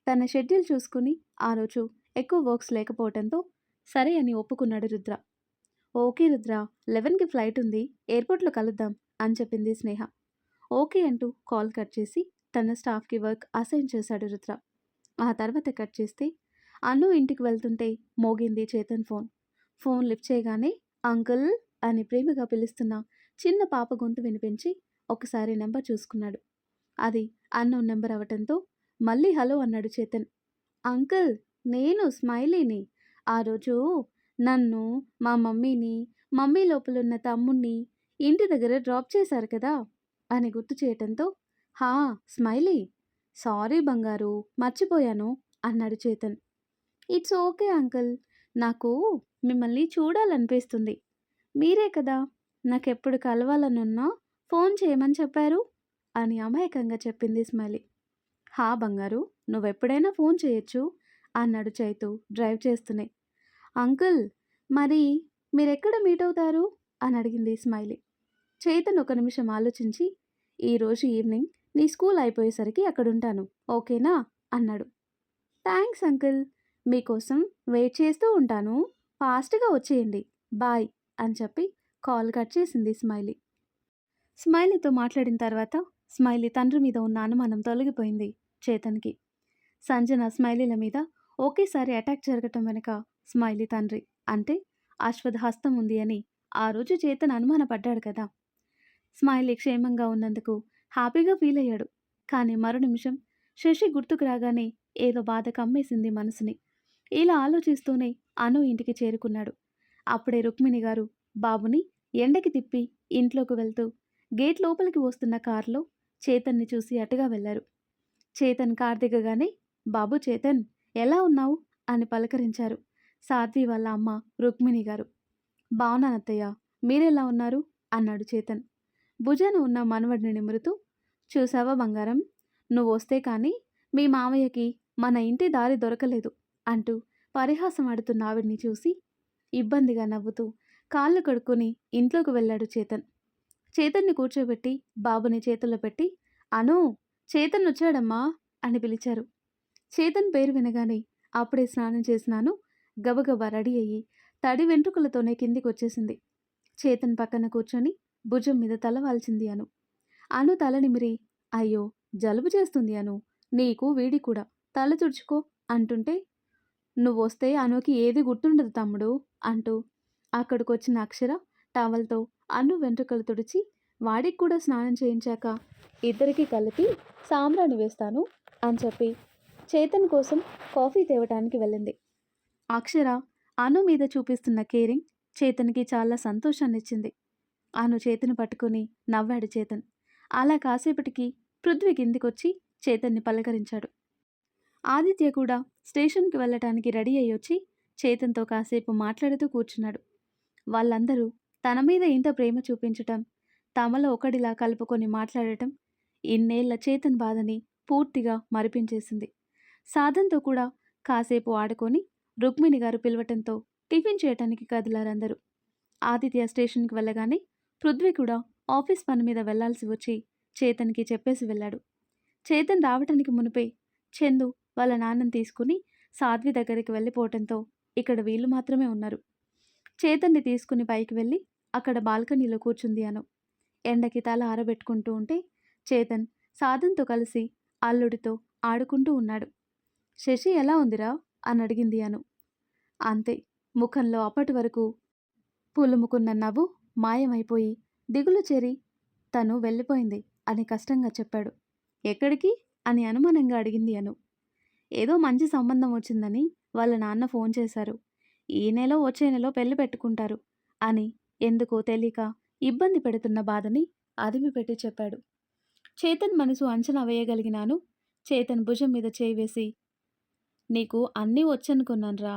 తన షెడ్యూల్ చూసుకుని ఆ రోజు ఎక్కువ వర్క్స్ లేకపోవడంతో సరే అని ఒప్పుకున్నాడు రుద్ర. ఓకే రుద్ర, 11కి ఫ్లైట్ ఉంది, ఎయిర్పోర్ట్లో కలుద్దాం అని చెప్పింది స్నేహ. ఓకే అంటూ కాల్ కట్ చేసి తన స్టాఫ్కి వర్క్ అసైన్ చేశాడు రుద్ర. ఆ తర్వాత కట్ చేస్తే అను ఇంటికి వెళ్తుంటే మోగింది చేతన్ ఫోన్. ఫోన్ లిఫ్ట్ చేయగానే అంకుల్ అని ప్రేమగా పిలుస్తున్న చిన్న పాప గొంతు వినిపించి ఒకసారి నెంబర్ చూసుకున్నాడు. అది అన్నోన్ నెంబర్ అవటంతో మళ్ళీ హలో అన్నాడు చేతన్. అంకుల్, నేను స్మైలీని. ఆ రోజు నన్ను, మా మమ్మీని, మమ్మీ లోపలున్న తమ్ముణ్ణి ఇంటి దగ్గర డ్రాప్ చేశారు కదా అని గుర్తు చేయటంతో హా స్మైలీ, సారీ బంగారు, మర్చిపోయాను అన్నాడు చేతన్. ఇట్స్ ఓకే అంకుల్, నాకు మిమ్మల్ని చూడాలనిపిస్తుంది. మీరే కదా నాకెప్పుడు కలవాలనున్నా ఫోన్ చేయమని చెప్పారు అని అమాయకంగా చెప్పింది స్మైలీ. హా బంగారు, నువ్వెప్పుడైనా ఫోన్ చేయొచ్చు అన్నాడు చైతు డ్రైవ్ చేస్తూనే. అంకుల్, మరి మీరెక్కడ మీట్ అవుతారు అని అడిగింది స్మైలీ. చైతన్ ఒక నిమిషం ఆలోచించి, ఈరోజు ఈవినింగ్ నీ స్కూల్ అయిపోయేసరికి అక్కడుంటాను, ఓకేనా అన్నాడు. థ్యాంక్స్ అంకుల్, మీకోసం వెయిట్ చేస్తూ ఉంటాను, ఫాస్ట్గా వచ్చేయండి, బాయ్ అని చెప్పి కాల్ కట్ చేసింది స్మైలీ. స్మైలీతో మాట్లాడిన తర్వాత స్మైలీ తండ్రి మీద ఉన్న అనుమానం తొలగిపోయింది చేతన్కి. సంజన స్మైలీల మీద ఒకేసారి అటాక్ జరగటం వెనుక స్మైలీ తండ్రి అంటే అశ్వథ్ హస్తం ఉంది అని ఆ రోజు చేతన్ అనుమానపడ్డాడు కదా. స్మైలీ క్షేమంగా ఉన్నందుకు హ్యాపీగా ఫీల్ అయ్యాడు. కానీ మరో నిమిషం శశి గుర్తుకు రాగానే ఏదో బాధ కమ్మేసింది మనసుని. ఇలా ఆలోచిస్తూనే అను ఇంటికి చేరుకున్నాడు. అప్పుడే రుక్మిణి గారు బాబుని ఎండకి తిప్పి ఇంట్లోకి వెళ్తూ గేట్ లోపలికి వస్తున్న కారులో చేతన్ని చూసి అటుగా వెళ్లారు. చేతన్ కార్ దిగగానే బాబు చేతన్, ఎలా ఉన్నావు అని పలకరించారు సాధ్వి వాళ్ళ అమ్మ రుక్మిణి గారు. బావున్నానత్తయ్య, మీరెలా ఉన్నారు అన్నాడు చేతన్. భుజాన ఉన్న మనవడిని నిమురుతూ, చూసావా బంగారం, నువ్వు వస్తే కానీ మీ మామయ్యకి మన ఇంటి దారి దొరకలేదు అంటూ పరిహాసం ఆడుతున్న ఆవిడ్ని చూసి ఇబ్బందిగా నవ్వుతూ కాళ్ళు కడుక్కొని ఇంట్లోకి వెళ్ళాడు చేతన్. చేతన్ని కూర్చోబెట్టి బాబుని చేతుల్లో పెట్టి, అను, చేతన్ వచ్చాడమ్మా అని పిలిచారు. చేతన్ పేరు వినగానే అప్పుడే స్నానం చేసినాను గబగబా రెడీ అయ్యి తడి వెంట్రుకలతోనే కిందికి వచ్చేసింది. చేతన్ పక్కన కూర్చొని భుజం మీద తల వాల్చింది అను. అను తల నిమిరి, అయ్యో జలుబు చేస్తుంది అను, నీకు వీడి కూడా, తల తుడుచుకో అంటుంటే, నువ్వొస్తే అనుకి ఏది గుర్తుండదు తమ్ముడు అంటూ అక్కడికొచ్చిన అక్షర టవల్తో అను వెంట్రుకలు తుడిచి వాడికి కూడా స్నానం చేయించాక ఇద్దరికీ కలిపి సాంబ్రాణి వేస్తాను అని చెప్పి చేతన్ కోసం కాఫీ తేవటానికి వెళ్ళింది. అక్షర అను మీద చూపిస్తున్న కేరింగ్ చేతన్కి చాలా సంతోషాన్నిచ్చింది. అను చేతిని పట్టుకుని నవ్వాడు చేతన్. అలా కాసేపటికి పృథ్వీ కిందికొచ్చి చేతన్ని పలకరించాడు. ఆదిత్య కూడా స్టేషన్కి వెళ్ళటానికి రెడీ అయ్యొచ్చి చేతన్తో కాసేపు మాట్లాడుతూ కూర్చున్నాడు. వాళ్ళందరూ తన మీద ఇంత ప్రేమ చూపించటం, తమలో ఒకడిలా కలుపుకొని మాట్లాడటం ఇన్నేళ్ల చేతన్ బాధని పూర్తిగా మరిపించేసింది. సాధన్తో కూడా కాసేపు ఆడుకొని రుక్మిణి గారు పిలవటంతో టిఫిన్ చేయటానికి కదిలారందరూ. ఆదిత్య స్టేషన్కి వెళ్ళగానే పృథ్వీ కూడా ఆఫీస్ పని మీద వెళ్లాల్సి వచ్చి చేతన్కి చెప్పేసి వెళ్ళాడు. చేతన్ రావటానికి మునిపే చందు వాళ్ళ నాన్నని తీసుకుని సాధ్వి దగ్గరికి వెళ్ళిపోవటంతో ఇక్కడ వీళ్ళు మాత్రమే ఉన్నారు. చేతన్ని తీసుకుని పైకి వెళ్ళి అక్కడ బాల్కనీలో కూర్చుంది అను. ఎండకి తల ఆరబెట్టుకుంటూ ఉంటే చేతన్ సాధన్తో కలిసి అల్లుడితో ఆడుకుంటూ ఉన్నాడు. శశి ఎలా ఉందిరా అని అడిగింది అను. అంతే, ముఖంలో అప్పటి వరకు పులుముకున్న నవ్వు మాయమైపోయి దిగులు చేరి తను వెళ్ళిపోయింది అని కష్టంగా చెప్పాడు. ఎక్కడికి అని అనుమానంగా అడిగింది అను. ఏదో మంచి సంబంధం వచ్చిందని వాళ్ళ నాన్న ఫోన్ చేశారు, ఈ నెలో వచ్చే నెలో పెళ్లి పెట్టుకుంటారు అని ఎందుకో తెలియక ఇబ్బంది పెడుతున్న బాధని అదిమి పెట్టి చెప్పాడు. చేతన్ మనసు అంచనా వేయగలిగినాను. చేతన్ భుజం మీద చేయి వేసి, నీకు అన్నీ వచ్చనుకున్నాన్రా,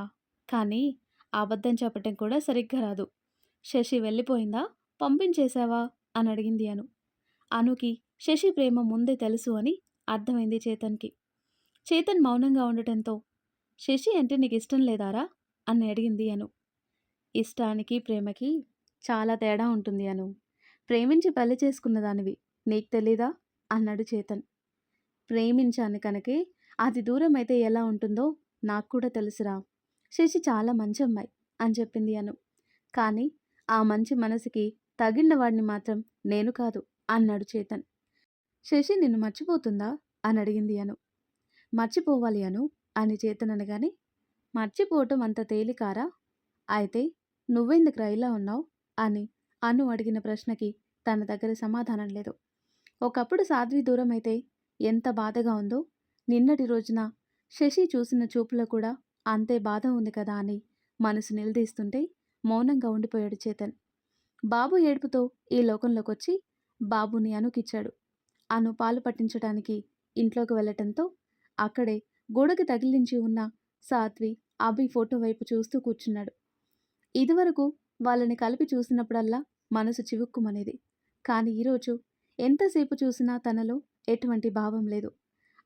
కానీ అబద్ధం చెప్పటం కూడా సరిగ్గా రాదు. శశి వెళ్ళిపోయిందా, పంపించేశావా అని అడిగింది అను. అనుకి శశి ప్రేమ ముందే తెలుసు అని అర్థమైంది చేతన్కి. చేతన్ మౌనంగా ఉండటంతో, శశి అంటే నీకు ఇష్టం లేదారా అని అడిగింది అను. ఇష్టానికి ప్రేమకి చాలా తేడా ఉంటుంది అను, ప్రేమించి పెళ్లి చేసుకున్న దానివి, నీకు తెలీదా అన్నాడు చేతన్. ప్రేమించాను కనుకే అది దూరం అయితే ఎలా ఉంటుందో నాకు కూడా తెలుసురా, శశి చాలా మంచి అమ్మాయి అని చెప్పింది అను. కానీ ఆ మంచి మనసుకి తగిన వాడిని మాత్రం నేను కాదు అన్నాడు చేతన్. శశి నిన్ను మర్చిపోతుందా అని అడిగింది అను. మర్చిపోవాలి అను అని చేతన్ అనగానే, మర్చిపోవటం అంత తేలికారా, అయితే నువ్వెందుకురా ఇలా ఉన్నావు అని అను అడిగిన ప్రశ్నకి తన దగ్గర సమాధానం లేదు. ఒకప్పుడు సాధ్వి దూరం అయితే ఎంత బాధగా ఉందో నిన్నటి రోజున శశి చూసిన చూపులో కూడా అంతే బాధ ఉంది కదా అని మనసు నిలదీస్తుంటే మౌనంగా ఉండిపోయాడు చేతన్. బాబు ఏడుపుతో ఈ లోకంలోకొచ్చి బాబుని అనుకిచ్చాడు. అను పాలు పట్టించడానికి ఇంట్లోకి వెళ్ళటంతో అక్కడే గోడకి తగిలించి ఉన్న సాధ్వి అభి ఫోటో వైపు చూస్తూ కూర్చున్నాడు. ఇదివరకు వాళ్ళని కలిపి చూసినప్పుడల్లా మనసు చివుక్కుమనేది. కానీ ఈరోజు ఎంతసేపు చూసినా తనలో ఎటువంటి భావం లేదు.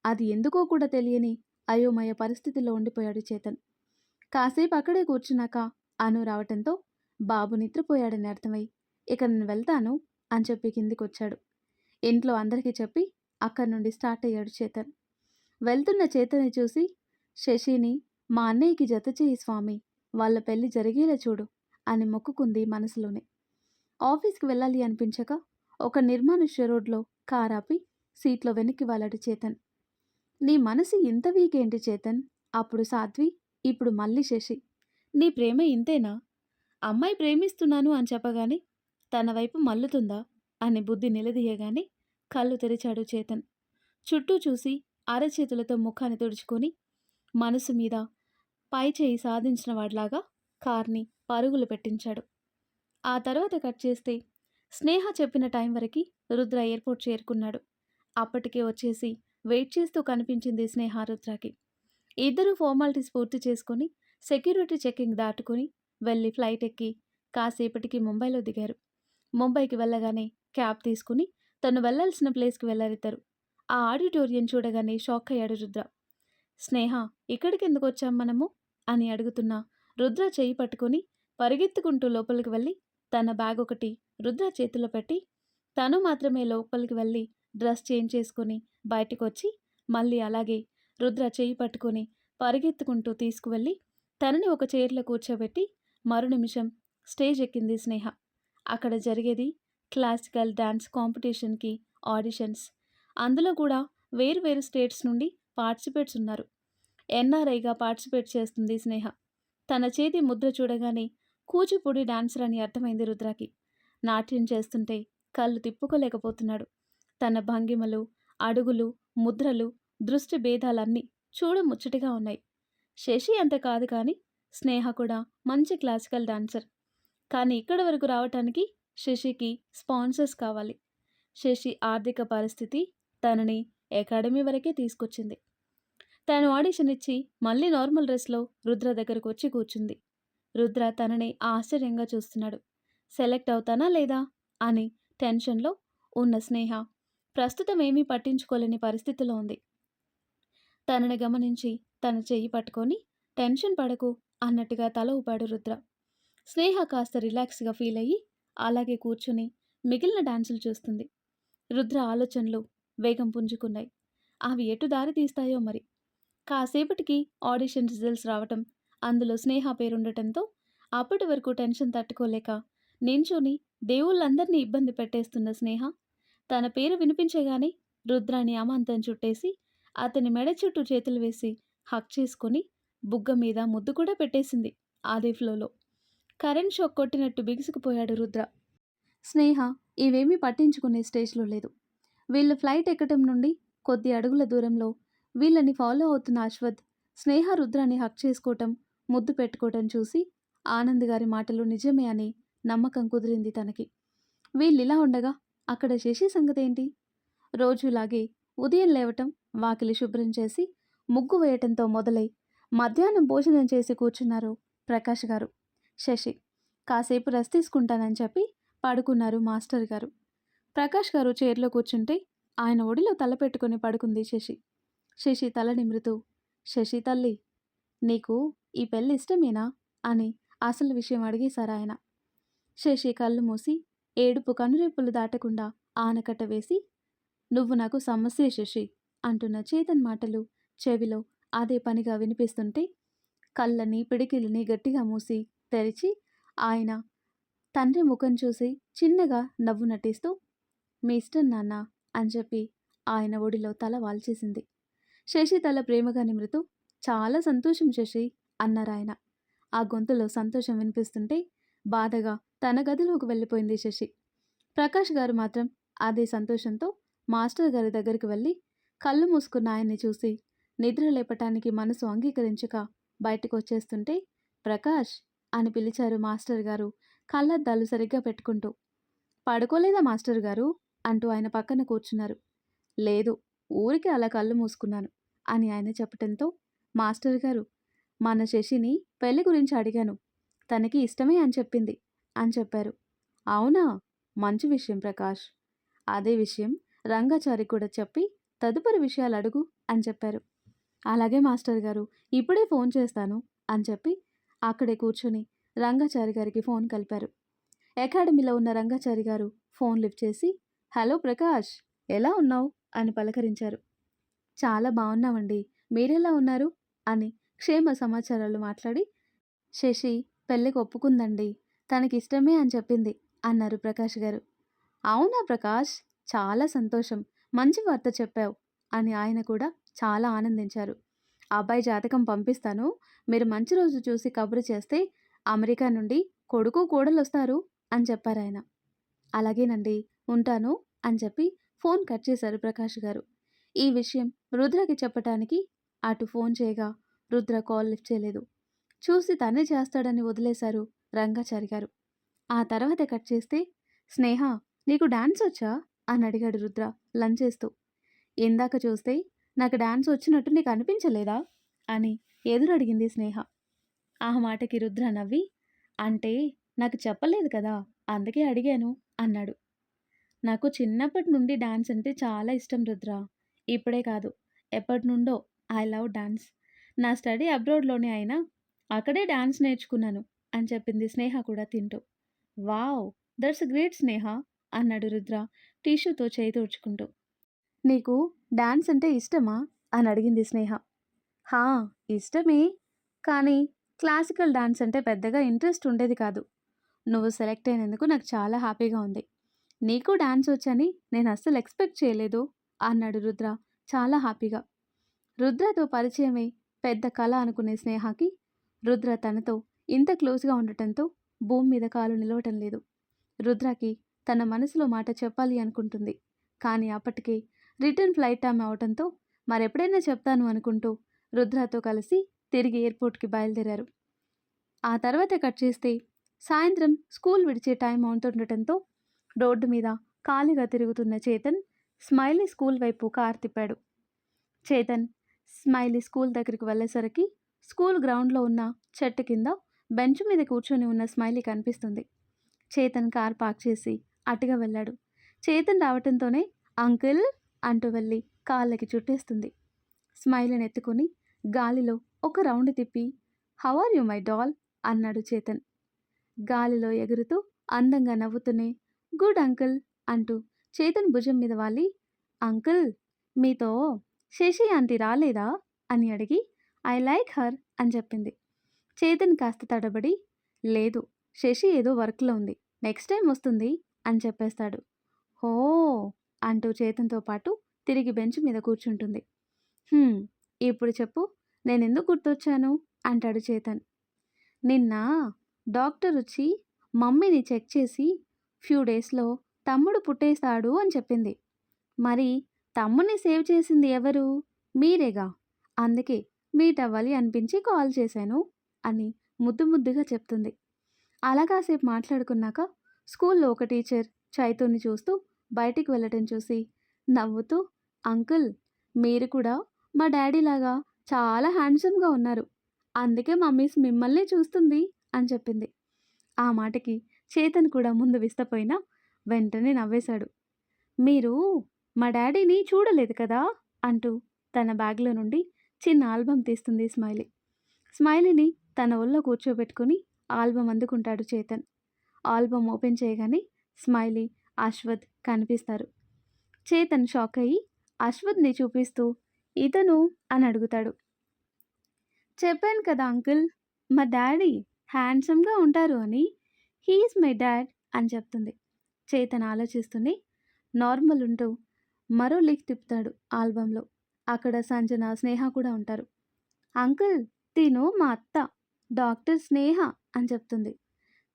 అది ఎందుకో కూడా తెలియని అయోమయ పరిస్థితిలో ఉండిపోయాడు చేతన్. కాసేపు అక్కడే కూర్చున్నాక అను రావటంతో బాబు నిద్రపోయాడని అర్థమై ఇక నేను వెళ్తాను అని చెప్పి కిందికొచ్చాడు. ఇంట్లో అందరికీ చెప్పి అక్కడి నుండి స్టార్ట్ అయ్యాడు చేతన్. వెళ్తున్న చేతన్ని చూసి శశిని మా అన్నయ్యకి జత చేయి స్వామి, వాళ్ళ పెళ్లి జరిగేలా చూడు అని మొక్కుకుంది మనసులోనే. ఆఫీస్కి వెళ్ళాలి అనిపించక ఒక నిర్మానుష్య రోడ్లో కారాపి సీట్లో వెనక్కి వాలాడు చేతన్. నీ మనసు ఇంత వీక్ ఏంటి చేతన్? అప్పుడు సాధ్వి, ఇప్పుడు మళ్ళీ శశి. నీ ప్రేమ ఇంతేనా? అమ్మాయి ప్రేమిస్తున్నాను అని చెప్పగానే తన వైపు మల్లుతుందా అని బుద్ధి నిలదీయగానే కళ్ళు తెరిచాడు చేతన్. చుట్టూ చూసి అరచేతులతో ముఖాన్ని తుడుచుకొని మనసు మీద పై చేయి సాధించిన వాడిలాగా కార్ని పరుగులు పెట్టించాడు. ఆ తర్వాత కట్ చేస్తే స్నేహ చెప్పిన టైం వరకు రుద్ర ఎయిర్పోర్ట్ చేరుకున్నాడు. అప్పటికే వచ్చేసి వెయిట్ చేస్తూ కనిపించింది స్నేహ రుద్రకి. ఇద్దరు ఫార్మాలిటీస్ పూర్తి చేసుకుని సెక్యూరిటీ చెకింగ్ దాటుకుని వెళ్ళి ఫ్లైట్ ఎక్కి కాసేపటికి ముంబైలో దిగారు. ముంబైకి వెళ్ళగానే క్యాబ్ తీసుకుని తను వెళ్లాల్సిన ప్లేస్కి వెళ్లారిద్దరు. ఆ ఆడిటోరియం చూడగానే షాక్ అయ్యాడు రుద్ర. స్నేహ, ఇక్కడికి ఎందుకు వచ్చాం మనము అని అడుగుతున్న రుద్ర చేయి పట్టుకుని పరిగెత్తుకుంటూ లోపలికి వెళ్ళి తన బ్యాగ్ ఒకటి రుద్ర చేతిలో పెట్టి తను మాత్రమే లోపలికి వెళ్ళి డ్రెస్ చేంజ్ చేసుకుని బయటకు వచ్చి మళ్ళీ అలాగే రుద్ర చేయి పట్టుకొని పరిగెత్తుకుంటూ తీసుకువెళ్ళి తనని ఒక చైర్లో కూర్చోబెట్టి మరు నిమిషం స్టేజ్ ఎక్కింది స్నేహ. అక్కడ జరిగేది క్లాసికల్ డ్యాన్స్ కాంపిటీషన్కి ఆడిషన్స్. అందులో కూడా వేరు స్టేట్స్ నుండి పార్టిసిపేట్స్ ఉన్నారు. ఎన్ఆర్ఐగా పార్టిసిపేట్ చేస్తుంది స్నేహ. తన చేతి ముద్ర చూడగానే కూచిపూడి డాన్సర్ అని అర్థమైంది రుద్రకి. నాట్యం చేస్తుంటే కళ్ళు తిప్పుకోలేకపోతున్నాడు. తన భంగిమలు, అడుగులు, ముద్రలు, దృష్టి భేదాలన్నీ చూడముచ్చటగా ఉన్నాయి. శశి అంత కాదు కానీ స్నేహ కూడా మంచి క్లాసికల్ డాన్సర్. కానీ ఇక్కడి వరకు రావటానికి శశికి స్పాన్సర్స్ కావాలి. శశి ఆర్థిక పరిస్థితి తనని అకాడమీ వరకే తీసుకొచ్చింది. తను ఆడిషన్ ఇచ్చి మళ్ళీ నార్మల్ డ్రెస్లో రుద్ర దగ్గరకు వచ్చి కూర్చుంది. రుద్ర తనని ఆశ్చర్యంగా చూస్తున్నాడు. సెలెక్ట్ అవుతానా లేదా అని టెన్షన్లో ఉన్న స్నేహ ప్రస్తుతం ఏమీ పట్టించుకోలేని పరిస్థితిలో ఉంది. తనని గమనించి తన చెయ్యి పట్టుకొని టెన్షన్ పడకు అన్నట్టుగా తల ఊపాడు రుద్ర. స్నేహ కాస్త రిలాక్స్గా ఫీల్ అయ్యి అలాగే కూర్చుని మిగిలిన డాన్సులు చూస్తుంది. రుద్ర ఆలోచనలు వేగం పుంజుకున్నాయి. అవి ఎటు దారి తీస్తాయో మరి. కాసేపటికి ఆడిషన్ రిజల్ట్స్ రావటం, అందులో స్నేహ పేరుండటంతో అప్పటి వరకు టెన్షన్ తట్టుకోలేక నించొని దేవుళ్ళందరినీ ఇబ్బంది పెట్టేస్తున్న స్నేహ తన పేరు వినిపించగానే రుద్రాని అమాంతం చుట్టేసి అతని మెడ చుట్టూ చేతులు వేసి హక్ చేసుకొని బుగ్గ మీద ముద్దు కూడా పెట్టేసింది. అదే ఫ్లోలో కరెంట్ షాక్ కొట్టినట్టు బిగుసుకుపోయాడు రుద్ర. స్నేహ ఇవేమీ పట్టించుకునే స్టేజ్లో లేదు. వీళ్ళు ఫ్లైట్ ఎక్కటం నుండి కొద్ది అడుగుల దూరంలో వీళ్ళని ఫాలో అవుతున్న అశ్వథ్ స్నేహ రుద్రాన్ని హక్ చేసుకోవటం, ముద్దు పెట్టుకోవటం చూసి ఆనంద్ గారి మాటలు నిజమే అని నమ్మకం కుదిరింది తనకి. వీళ్ళిలా ఉండగా అక్కడ శశి సంగతేంటి? రోజులాగే ఉదయం లేవటం, వాకిలి శుభ్రం చేసి ముగ్గు వేయటంతో మొదలై మధ్యాహ్నం భోజనం చేసి కూర్చున్నారు ప్రకాష్ గారు, శశి. కాసేపు రెస్ట్ తీసుకుంటానని చెప్పి పడుకున్నారు మాస్టర్ గారు. ప్రకాష్ గారు చైర్లో కూర్చుంటే ఆయన ఒడిలో తల పెట్టుకుని పడుకుంది శశి. శశి తల నిమురుతూ, శశి తల్లి, నీకు ఈ పెళ్ళి ఇష్టమేనా అని అసలు విషయం అడిగేశారాయన. శశి కళ్ళు మూసి ఏడుపు కనురెప్పులు దాటకుండా ఆనకట్ట వేసి, నువ్వు నాకు సమస్యే శశి అంటున్న చేతన్ మాటలు చెవిలో అదే పనిగా వినిపిస్తుంటే కళ్ళని పిడికిలిని గట్టిగా మూసి తెరిచి ఆయన తండ్రి ముఖం చూసి చిన్నగా నవ్వు నటిస్తూ, మీ ఇష్టం నాన్న అని చెప్పి ఆయన ఒడిలో తల వాల్చేసింది. శశి తల ప్రేమగా నిమురుతూ, చాలా సంతోషం శశి అన్నారాయన. ఆ గొంతులో సంతోషం వినిపిస్తుంటే బాధగా తన గదిలోకి వెళ్ళిపోయింది శశి. ప్రకాష్ గారు మాత్రం అదే సంతోషంతో మాస్టర్ గారి దగ్గరికి వెళ్ళి కళ్ళు మూసుకున్న ఆయన్ని చూసి నిద్ర లేపటానికి మనసు అంగీకరించక బయటకు వచ్చేస్తుంటే, ప్రకాష్ అని పిలిచారు మాస్టర్ గారు కళ్ళద్దాలు సరిగ్గా పెట్టుకుంటూ. పడుకోలేదా మాస్టర్ గారు అంటూ ఆయన పక్కన కూర్చున్నారు. లేదు, ఊరికి అలా కళ్ళు మూసుకున్నాను అని ఆయన చెప్పటంతో, మాస్టర్ గారు, మన శశిని పెళ్లి గురించి అడిగాను, తనకి ఇష్టమే అని చెప్పింది అని చెప్పారు. అవునా, మంచి విషయం ప్రకాష్. అదే విషయం రంగాచారి కూడా చెప్పి తదుపరి విషయాలు అడుగు అని చెప్పారు. అలాగే మాస్టర్ గారు, ఇప్పుడే ఫోన్ చేస్తాను అని చెప్పి అక్కడే కూర్చొని రంగాచారి గారికి ఫోన్ కలిపారు. అకాడమీలో ఉన్న రంగాచారి గారు ఫోన్ లిఫ్ట్ చేసి, హలో ప్రకాష్, ఎలా ఉన్నావు అని పలకరించారు. చాలా బాగున్నామండి, మీరెలా ఉన్నారు అని క్షేమ సమాచారాలు మాట్లాడి, శశి పెళ్ళికి ఒప్పుకుందండి, తనకిష్టమే అని చెప్పింది అన్నారు ప్రకాష్ గారు. అవునా ప్రకాష్, చాలా సంతోషం, మంచి వార్త చెప్పావు అని ఆయన కూడా చాలా ఆనందించారు. అబ్బాయి జాతకం పంపిస్తాను, మీరు మంచి రోజు చూసి కబురు చేస్తే అమెరికా నుండి కొడుకు కోడలొస్తారు అని చెప్పారాయన. అలాగేనండి, ఉంటాను అని చెప్పి ఫోన్ కట్ చేశారు ప్రకాష్ గారు. ఈ విషయం రుద్రకి చెప్పటానికి అటు ఫోన్ చేయగా రుద్ర కాల్ లిఫ్ట్ చేయలేదు. చూసి తనే చేస్తాడని వదిలేశారు రంగాచారి గారు. ఆ తర్వాత కట్ చేస్తే, స్నేహ, నీకు డాన్స్ వచ్చా అని అడిగాడు రుద్ర లంచ్ చేస్తూ. ఇందాక చూస్తే నాకు డాన్స్ వచ్చినట్టు నీకు అనిపించలేదా అని ఎదురడిగింది స్నేహ. ఆ మాటకి రుద్ర నవ్వి, అంటే నాకు చెప్పలేదు కదా, అందుకే అడిగాను అన్నాడు. నాకు చిన్నప్పటి నుండి డాన్స్ అంటే చాలా ఇష్టం రుద్ర. ఇప్పుడే కాదు, ఎప్పటి నుండో ఐ లవ్ డాన్స్. నా స్టడీ అబ్రాడ్లోనే అయినా అక్కడే డాన్స్ నేర్చుకున్నాను అని చెప్పింది స్నేహ కూడా తింటూ. వావ్, దట్స్ గ్రేట్ స్నేహ అన్నాడు రుద్ర టిష్యూతో చేయి తుడుచుకుంటూ. నీకు డాన్స్ అంటే ఇష్టమా అని అడిగింది స్నేహ. హా, ఇష్టమే, కానీ క్లాసికల్ డాన్స్ అంటే పెద్దగా ఇంట్రెస్ట్ ఉండేది కాదు. నువ్వు సెలెక్ట్ అయినందుకు నాకు చాలా హ్యాపీగా ఉంది. నీకు డాన్స్ వచ్చని నేను అస్సలు ఎక్స్పెక్ట్ చేయలేదు అన్నాడు రుద్ర చాలా హ్యాపీగా. రుద్రతో పరిచయమే పెద్ద కళ అనుకునే స్నేహకి రుద్ర తనతో ఇంత క్లోజ్గా ఉండటంతో భూమి మీద కాలు నిలవటం లేదు. రుద్రకి తన మనసులో మాట చెప్పాలి అనుకుంటుంది, కానీ అప్పటికే రిటర్న్ ఫ్లైట్ టైం అవటంతో మరెప్పుడైనా చెప్తాను అనుకుంటూ రుద్రతో కలిసి తిరిగి ఎయిర్పోర్ట్కి బయలుదేరారు. ఆ తర్వాత కట్ చేస్తే సాయంత్రం స్కూల్ విడిచే టైం అవుతుండటంతో రోడ్డు మీద ఖాళీగా తిరుగుతున్న చేతన్ స్మైలీ స్కూల్ వైపు కార్ తిప్పాడు. చేతన్ స్మైలీ స్కూల్ దగ్గరికి వెళ్ళేసరికి స్కూల్ గ్రౌండ్లో ఉన్న చెట్టు కింద బెంచ్ మీద కూర్చొని ఉన్న స్మైలీ కనిపిస్తుంది. చేతన్ కార్ పార్క్ చేసి అటుగా వెళ్ళాడు. చేతన్ రావటంతోనే అంకుల్ అంటూ వెళ్ళి కాళ్ళకి చుట్టేస్తుంది. స్మైలీని ఎత్తుకొని గాలిలో ఒక రౌండ్ తిప్పి, how are you my doll అన్నాడు చేతన్. గాలిలో ఎగురుతూ అందంగా నవ్వుతూనే, గుడ్ అంకుల్ అంటూ చేతన్ భుజం మీద వాలి, అంకుల్, మీతో శశి ఆంటీ రాలేదా అని అడిగి, ఐ లైక్ హర్ అని చెప్పింది. చేతన్ కాస్త తడబడి, లేదు, శశి ఏదో వర్క్లో ఉంది, నెక్స్ట్ టైం వస్తుంది అని చెప్పేస్తాడు. హో అంటూ చేతన్తో పాటు తిరిగి బెంచ్ మీద కూర్చుంటుంది. ఇప్పుడు చెప్పు, నేనెందుకు గుర్తొచ్చాను అంటాడు చేతన్. నిన్న డాక్టర్ వచ్చి మమ్మీని చెక్ చేసి ఫ్యూ డేస్లో తమ్ముడు పుట్టేస్తాడు అని చెప్పింది. మరి తమ్ముడిని సేవ్ చేసింది ఎవరు? మీరేగా. అందుకే మీట్ అవ్వాలి అనిపించి కాల్ చేశాను అని ముద్దు ముద్దుగా చెప్తుంది. అలా కాసేపు మాట్లాడుకున్నాక స్కూల్లో ఒక టీచర్ చైతూని చూస్తూ బయటికి వెళ్ళటం చూసి నవ్వుతూ, అంకుల్, మీరు కూడా మా డాడీలాగా చాలా హ్యాండ్సమ్గా ఉన్నారు, అందుకే మమ్మీస్ మిమ్మల్ని చూస్తుంది అని చెప్పింది. ఆ మాటకి చేతన్ కూడా ముందు విస్తపోయినా వెంటనే నవ్వేశాడు. మీరు మా డాడీని చూడలేదు కదా అంటూ తన బ్యాగ్లో నుండి చిన్న ఆల్బమ్ తీస్తుంది స్మైలీ. స్మైలీని తన ఒళ్ళో కూర్చోబెట్టుకుని ఆల్బమ్ అందుకుంటాడు చేతన్. ఆల్బమ్ ఓపెన్ చేయగానే స్మైలీ, అశ్వథ్ కనిపిస్తారు. చేతన్ షాక్ అయ్యి అశ్వథ్ని చూపిస్తూ, ఇతను అని అడుగుతాడు. చెప్పాను కదా అంకుల్, మా డాడీ హ్యాండ్సమ్గా ఉంటారు అని, హీఈస్ మై డాడ్ అని చెప్తుంది. చేతన్ ఆలోచిస్తూనే నార్మల్ ఉంటూ మరో లీఫ్ తిప్పుతాడు ఆల్బంలో. అక్కడ సంజన, స్నేహ కూడా ఉంటారు. అంకుల్, తిను మా అత్త, డాక్టర్ స్నేహ అని చెప్తుంది.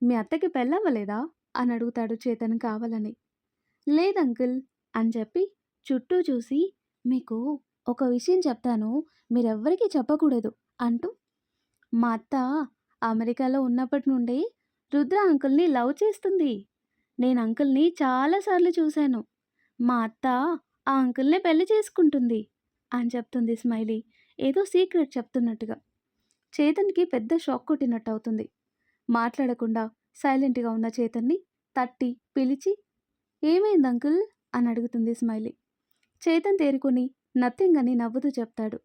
మీ అత్తకి పెళ్ళవ్వలేదా అని అడుగుతాడు చేతన్ కావాలని. లేదంకుల్ అని చెప్పి చుట్టూ చూసి, మీకు ఒక విషయం చెప్తాను, మీరెవ్వరికీ చెప్పకూడదు అంటూ, మా అత్త అమెరికాలో ఉన్నప్పటి నుండే రుద్ర అంకుల్ని లవ్ చేస్తుంది. నేను అంకుల్ని చాలాసార్లు చూశాను. మా అత్త ఆ అంకుల్నే పెళ్లి చేసుకుంటుంది అని చెప్తుంది స్మైలీ ఏదో సీక్రెట్ చెప్తున్నట్టుగా. చేతన్కి పెద్ద షాక్ కొట్టినట్టు అవుతుంది. మాట్లాడకుండా సైలెంట్గా ఉన్న చేతన్ని తట్టి పిలిచి, ఏమైంది అంకుల్ అని అడుగుతుంది స్మైలీ. చేతన్ తేరుకొని నథింగ్ అని నవ్వుతూ చెప్తాడు.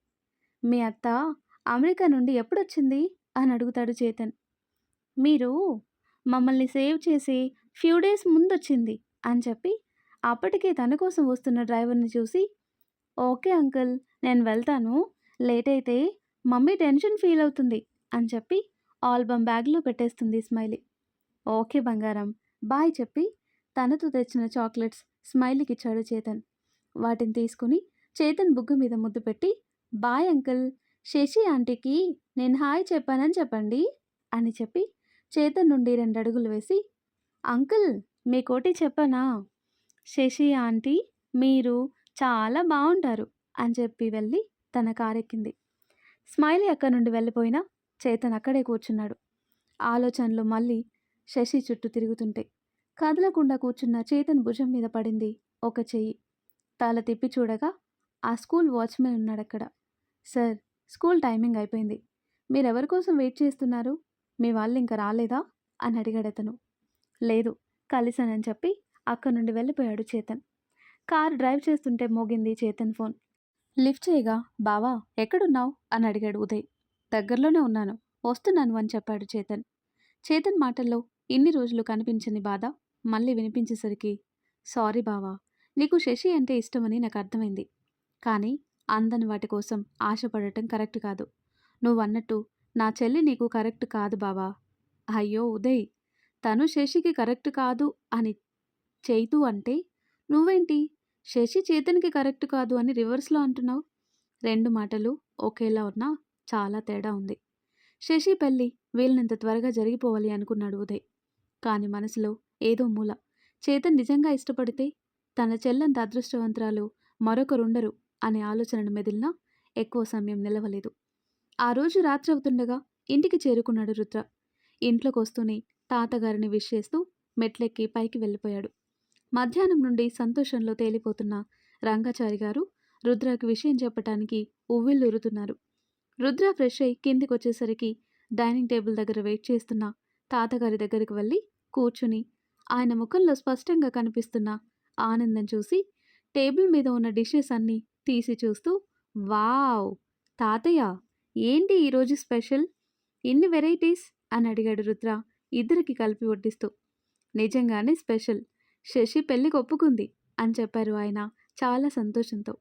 మీ అత్త అమెరికా నుండి ఎప్పుడొచ్చింది అని అడుగుతాడు చేతన్. మీరు మమ్మల్ని సేవ్ చేసి ఫ్యూ డేస్ ముందొచ్చింది అని చెప్పి అప్పటికే తన కోసం వస్తున్న డ్రైవర్ని చూసి, ఓకే అంకుల్, నేను వెళ్తాను, లేట్ అయితే మమ్మీ టెన్షన్ ఫీల్ అవుతుంది అని చెప్పి ఆల్బమ్ బ్యాగ్లో పెట్టేస్తుంది స్మైలీ. ఓకే బంగారం, బాయ్ చెప్పి తనతో తెచ్చిన చాక్లెట్స్ స్మైలీకి ఇచ్చాడు చేతన్. వాటిని తీసుకుని చేతన్ బుగ్గ మీద ముద్దు పెట్టి, బాయ్ అంకుల్, శశి ఆంటీకి నేను హాయ్ చెప్పానని చెప్పండి అని చెప్పి చేతన్ నుండి 2 అడుగులు వేసి, అంకుల్ మీకోటి చెప్పనా, శశి ఆంటీ మీరు చాలా బాగుంటారు అని చెప్పి వెళ్ళి తన కారెక్కింది. స్మైలీ అక్కడి నుండి వెళ్ళిపోయినా చేతన్ అక్కడే కూర్చున్నాడు. ఆలోచనలు మళ్ళీ శశి చుట్టూ తిరుగుతుంటాయి. కదలకుండా కూర్చున్న చేతన్ భుజం మీద పడింది ఒక చెయ్యి. తల తిప్పి చూడగా ఆ స్కూల్ వాచ్మెన్ ఉన్నాడక్కడ. సార్, స్కూల్ టైమింగ్ అయిపోయింది, మీరెవరి కోసం వెయిట్ చేస్తున్నారు, మీ వాళ్ళు ఇంకా రాలేదా అని అడిగాడతను. లేదు, కలిసానని చెప్పి అక్కడి నుండి వెళ్ళిపోయాడు చేతన్. కార్ డ్రైవ్ చేస్తుంటే మోగింది చేతన్ ఫోన్. లిఫ్ట్ చేయగా, బావా ఎక్కడున్నావు అని అడిగాడు ఉదయ్. దగ్గరలోనే ఉన్నాను, వస్తున్నాను అని చెప్పాడు చేతన్. చేతన్ మాటల్లో ఇన్ని రోజులు కనిపించని బాధ మళ్ళీ వినిపించేసరికి, సారీ బావా, నీకు శశి అంటే ఇష్టమని నాకు అర్థమైంది, కానీ అందని వాటి కోసం ఆశపడటం కరెక్ట్ కాదు. నువ్వన్నట్టు నా చెల్లి నీకు కరెక్ట్ కాదు బావా. అయ్యో ఉదయ్, తను శశికి కరెక్ట్ కాదు అని చైతూ అంటే నువ్వేంటి శశి చేతన్కి కరెక్ట్ కాదు అని రివర్స్లో అంటున్నావు? 2 మాటలు ఒకేలా ఉన్నా చాలా తేడా ఉంది. శశి పెళ్ళి వీళ్ళనంత త్వరగా జరిగిపోవాలి అనుకున్నాడు ఉదయ్. కానీ మనసులో ఏదో మూల చేతన్ నిజంగా ఇష్టపడితే తన చెల్లంత అదృష్టవంతురాలు మరొకరుండరు అనే ఆలోచనను మెదిలినా ఎక్కువ సమయం నిలవలేదు. ఆ రోజు రాత్రి అవుతుండగా ఇంటికి చేరుకున్నాడు రుద్ర. ఇంట్లోకి వస్తూనే తాతగారిని విష్ చేస్తూ మెట్లెక్కి పైకి వెళ్ళిపోయాడు. మధ్యాహ్నం నుండి సంతోషంలో తేలిపోతున్న రంగాచారి గారు రుద్రకి విషయం చెప్పటానికి ఉవ్విళ్ళూరుతున్నారు. రుద్ర ఫ్రెష్ అయి కిందికొచ్చేసరికి డైనింగ్ టేబుల్ దగ్గర వెయిట్ చేస్తున్న తాతగారి దగ్గరికి వెళ్ళి కూర్చుని ఆయన ముఖంలో స్పష్టంగా కనిపిస్తున్న ఆనందం చూసి టేబుల్ మీద ఉన్న డిషెస్ అన్నీ తీసి చూస్తూ, వావ్ తాతయ్య, ఏంటి ఈరోజు స్పెషల్, ఇన్ని వెరైటీస్ అని అడిగాడు రుద్ర ఇద్దరికి కలిపి వడ్డిస్తూ. నిజంగానే స్పెషల్, శశి పెళ్ళికి ఒప్పుకుంది అని చెప్పారు ఆయన చాలా సంతోషంతో.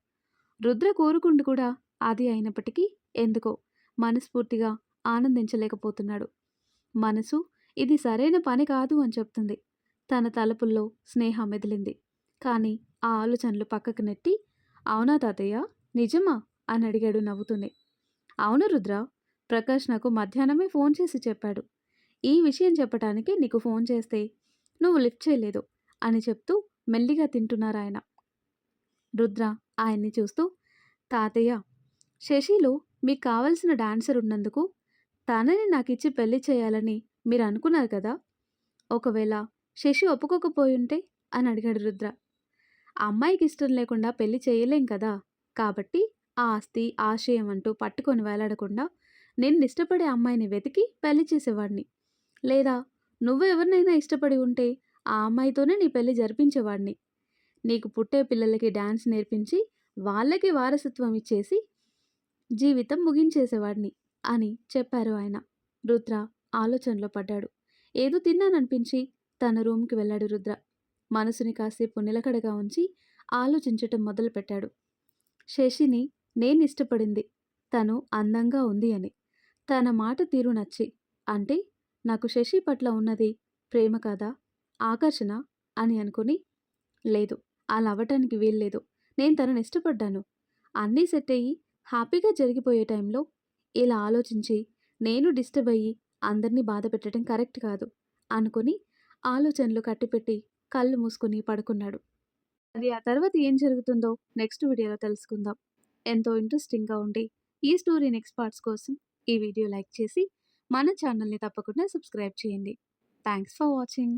రుద్ర కోరుకుంటూ కూడా అది అయినప్పటికీ ఎందుకో మనస్ఫూర్తిగా ఆనందించలేకపోతున్నాడు. మనసు ఇది సరైన పని కాదు అని చెప్తుంది. తన తలుపుల్లో స్నేహ మెదిలింది. కానీ ఆ ఆలోచనలు పక్కకు నెట్టి, అవునా తాతయ్య, నిజమా అని అడిగాడు నవ్వుతూనే. అవును రుద్ర, ప్రకాష్ నాకు మధ్యాహ్నమే ఫోన్ చేసి చెప్పాడు. ఈ విషయం చెప్పటానికి నీకు ఫోన్ చేస్తే నువ్వు లిఫ్ట్ చేయలేదు అని చెప్తూ మెల్లిగా తింటున్నారాయన. రుద్ర ఆయన్ని చూస్తూ, తాతయ్య, శశిలో మీకు కావలసిన డాన్సర్ ఉన్నందుకు తనని నాకిచ్చి పెళ్లి చేయాలని మీరు అనుకున్నారు కదా, ఒకవేళ శశి ఒప్పుకోకపోయుంటే అని అడిగాడు రుద్ర. అమ్మాయికి ఇష్టం లేకుండా పెళ్లి చేయలేం కదా, కాబట్టి ఆ ఆస్తి ఆశయం అంటూ పట్టుకొని వేలాడకుండా నిన్నిష్టపడే అమ్మాయిని వెతికి పెళ్లి చేసేవాడిని, లేదా నువ్వు ఎవరినైనా ఇష్టపడి ఉంటే ఆ అమ్మాయితోనే నీ పెళ్లి జరిపించేవాడిని, నీకు పుట్టే పిల్లలకి డాన్స్ నేర్పించి వాళ్ళకి వారసత్వం ఇచ్చేసి జీవితం ముగించేసేవాడిని అని చెప్పారు ఆయన. రుద్ర ఆలోచనలో పడ్డాడు. ఏదో తిన్నాననిపించి తన రూమ్కి వెళ్ళాడు రుద్ర. మనసుని కాసేపు నిలకడగా ఉంచి ఆలోచించటం మొదలుపెట్టాడు. శశిని నేనిష్టపడింది తను అందంగా ఉంది అని, తన మాట తీరు నచ్చి, అంటే నాకు శశి పట్ల ఉన్నది ప్రేమ కాదా, ఆకర్షణ అని అనుకుని, లేదు అలా అవ్వటానికి వీల్లేదు, నేను తనని ఇష్టపడ్డాను, అన్నీ సెట్ అయ్యి హ్యాపీగా జరిగిపోయే టైంలో ఇలా ఆలోచించి నేను డిస్టర్బ్ అయ్యి అందరినీ బాధ పెట్టడం కరెక్ట్ కాదు అనుకుని ఆలోచనలు కట్టిపెట్టి కళ్ళు మూసుకుని పడుకున్నాడు. అది ఆ తర్వాత ఏం జరుగుతుందో నెక్స్ట్ వీడియోలో తెలుసుకుందాం. ఎంతో ఇంట్రెస్టింగ్గా ఉండి ఈ స్టోరీ నెక్స్ట్ పార్ట్స్ కోసం ఈ వీడియో లైక్ చేసి మన ఛానల్ని తప్పకుండా సబ్స్క్రైబ్ చేయండి. Thanks for watching.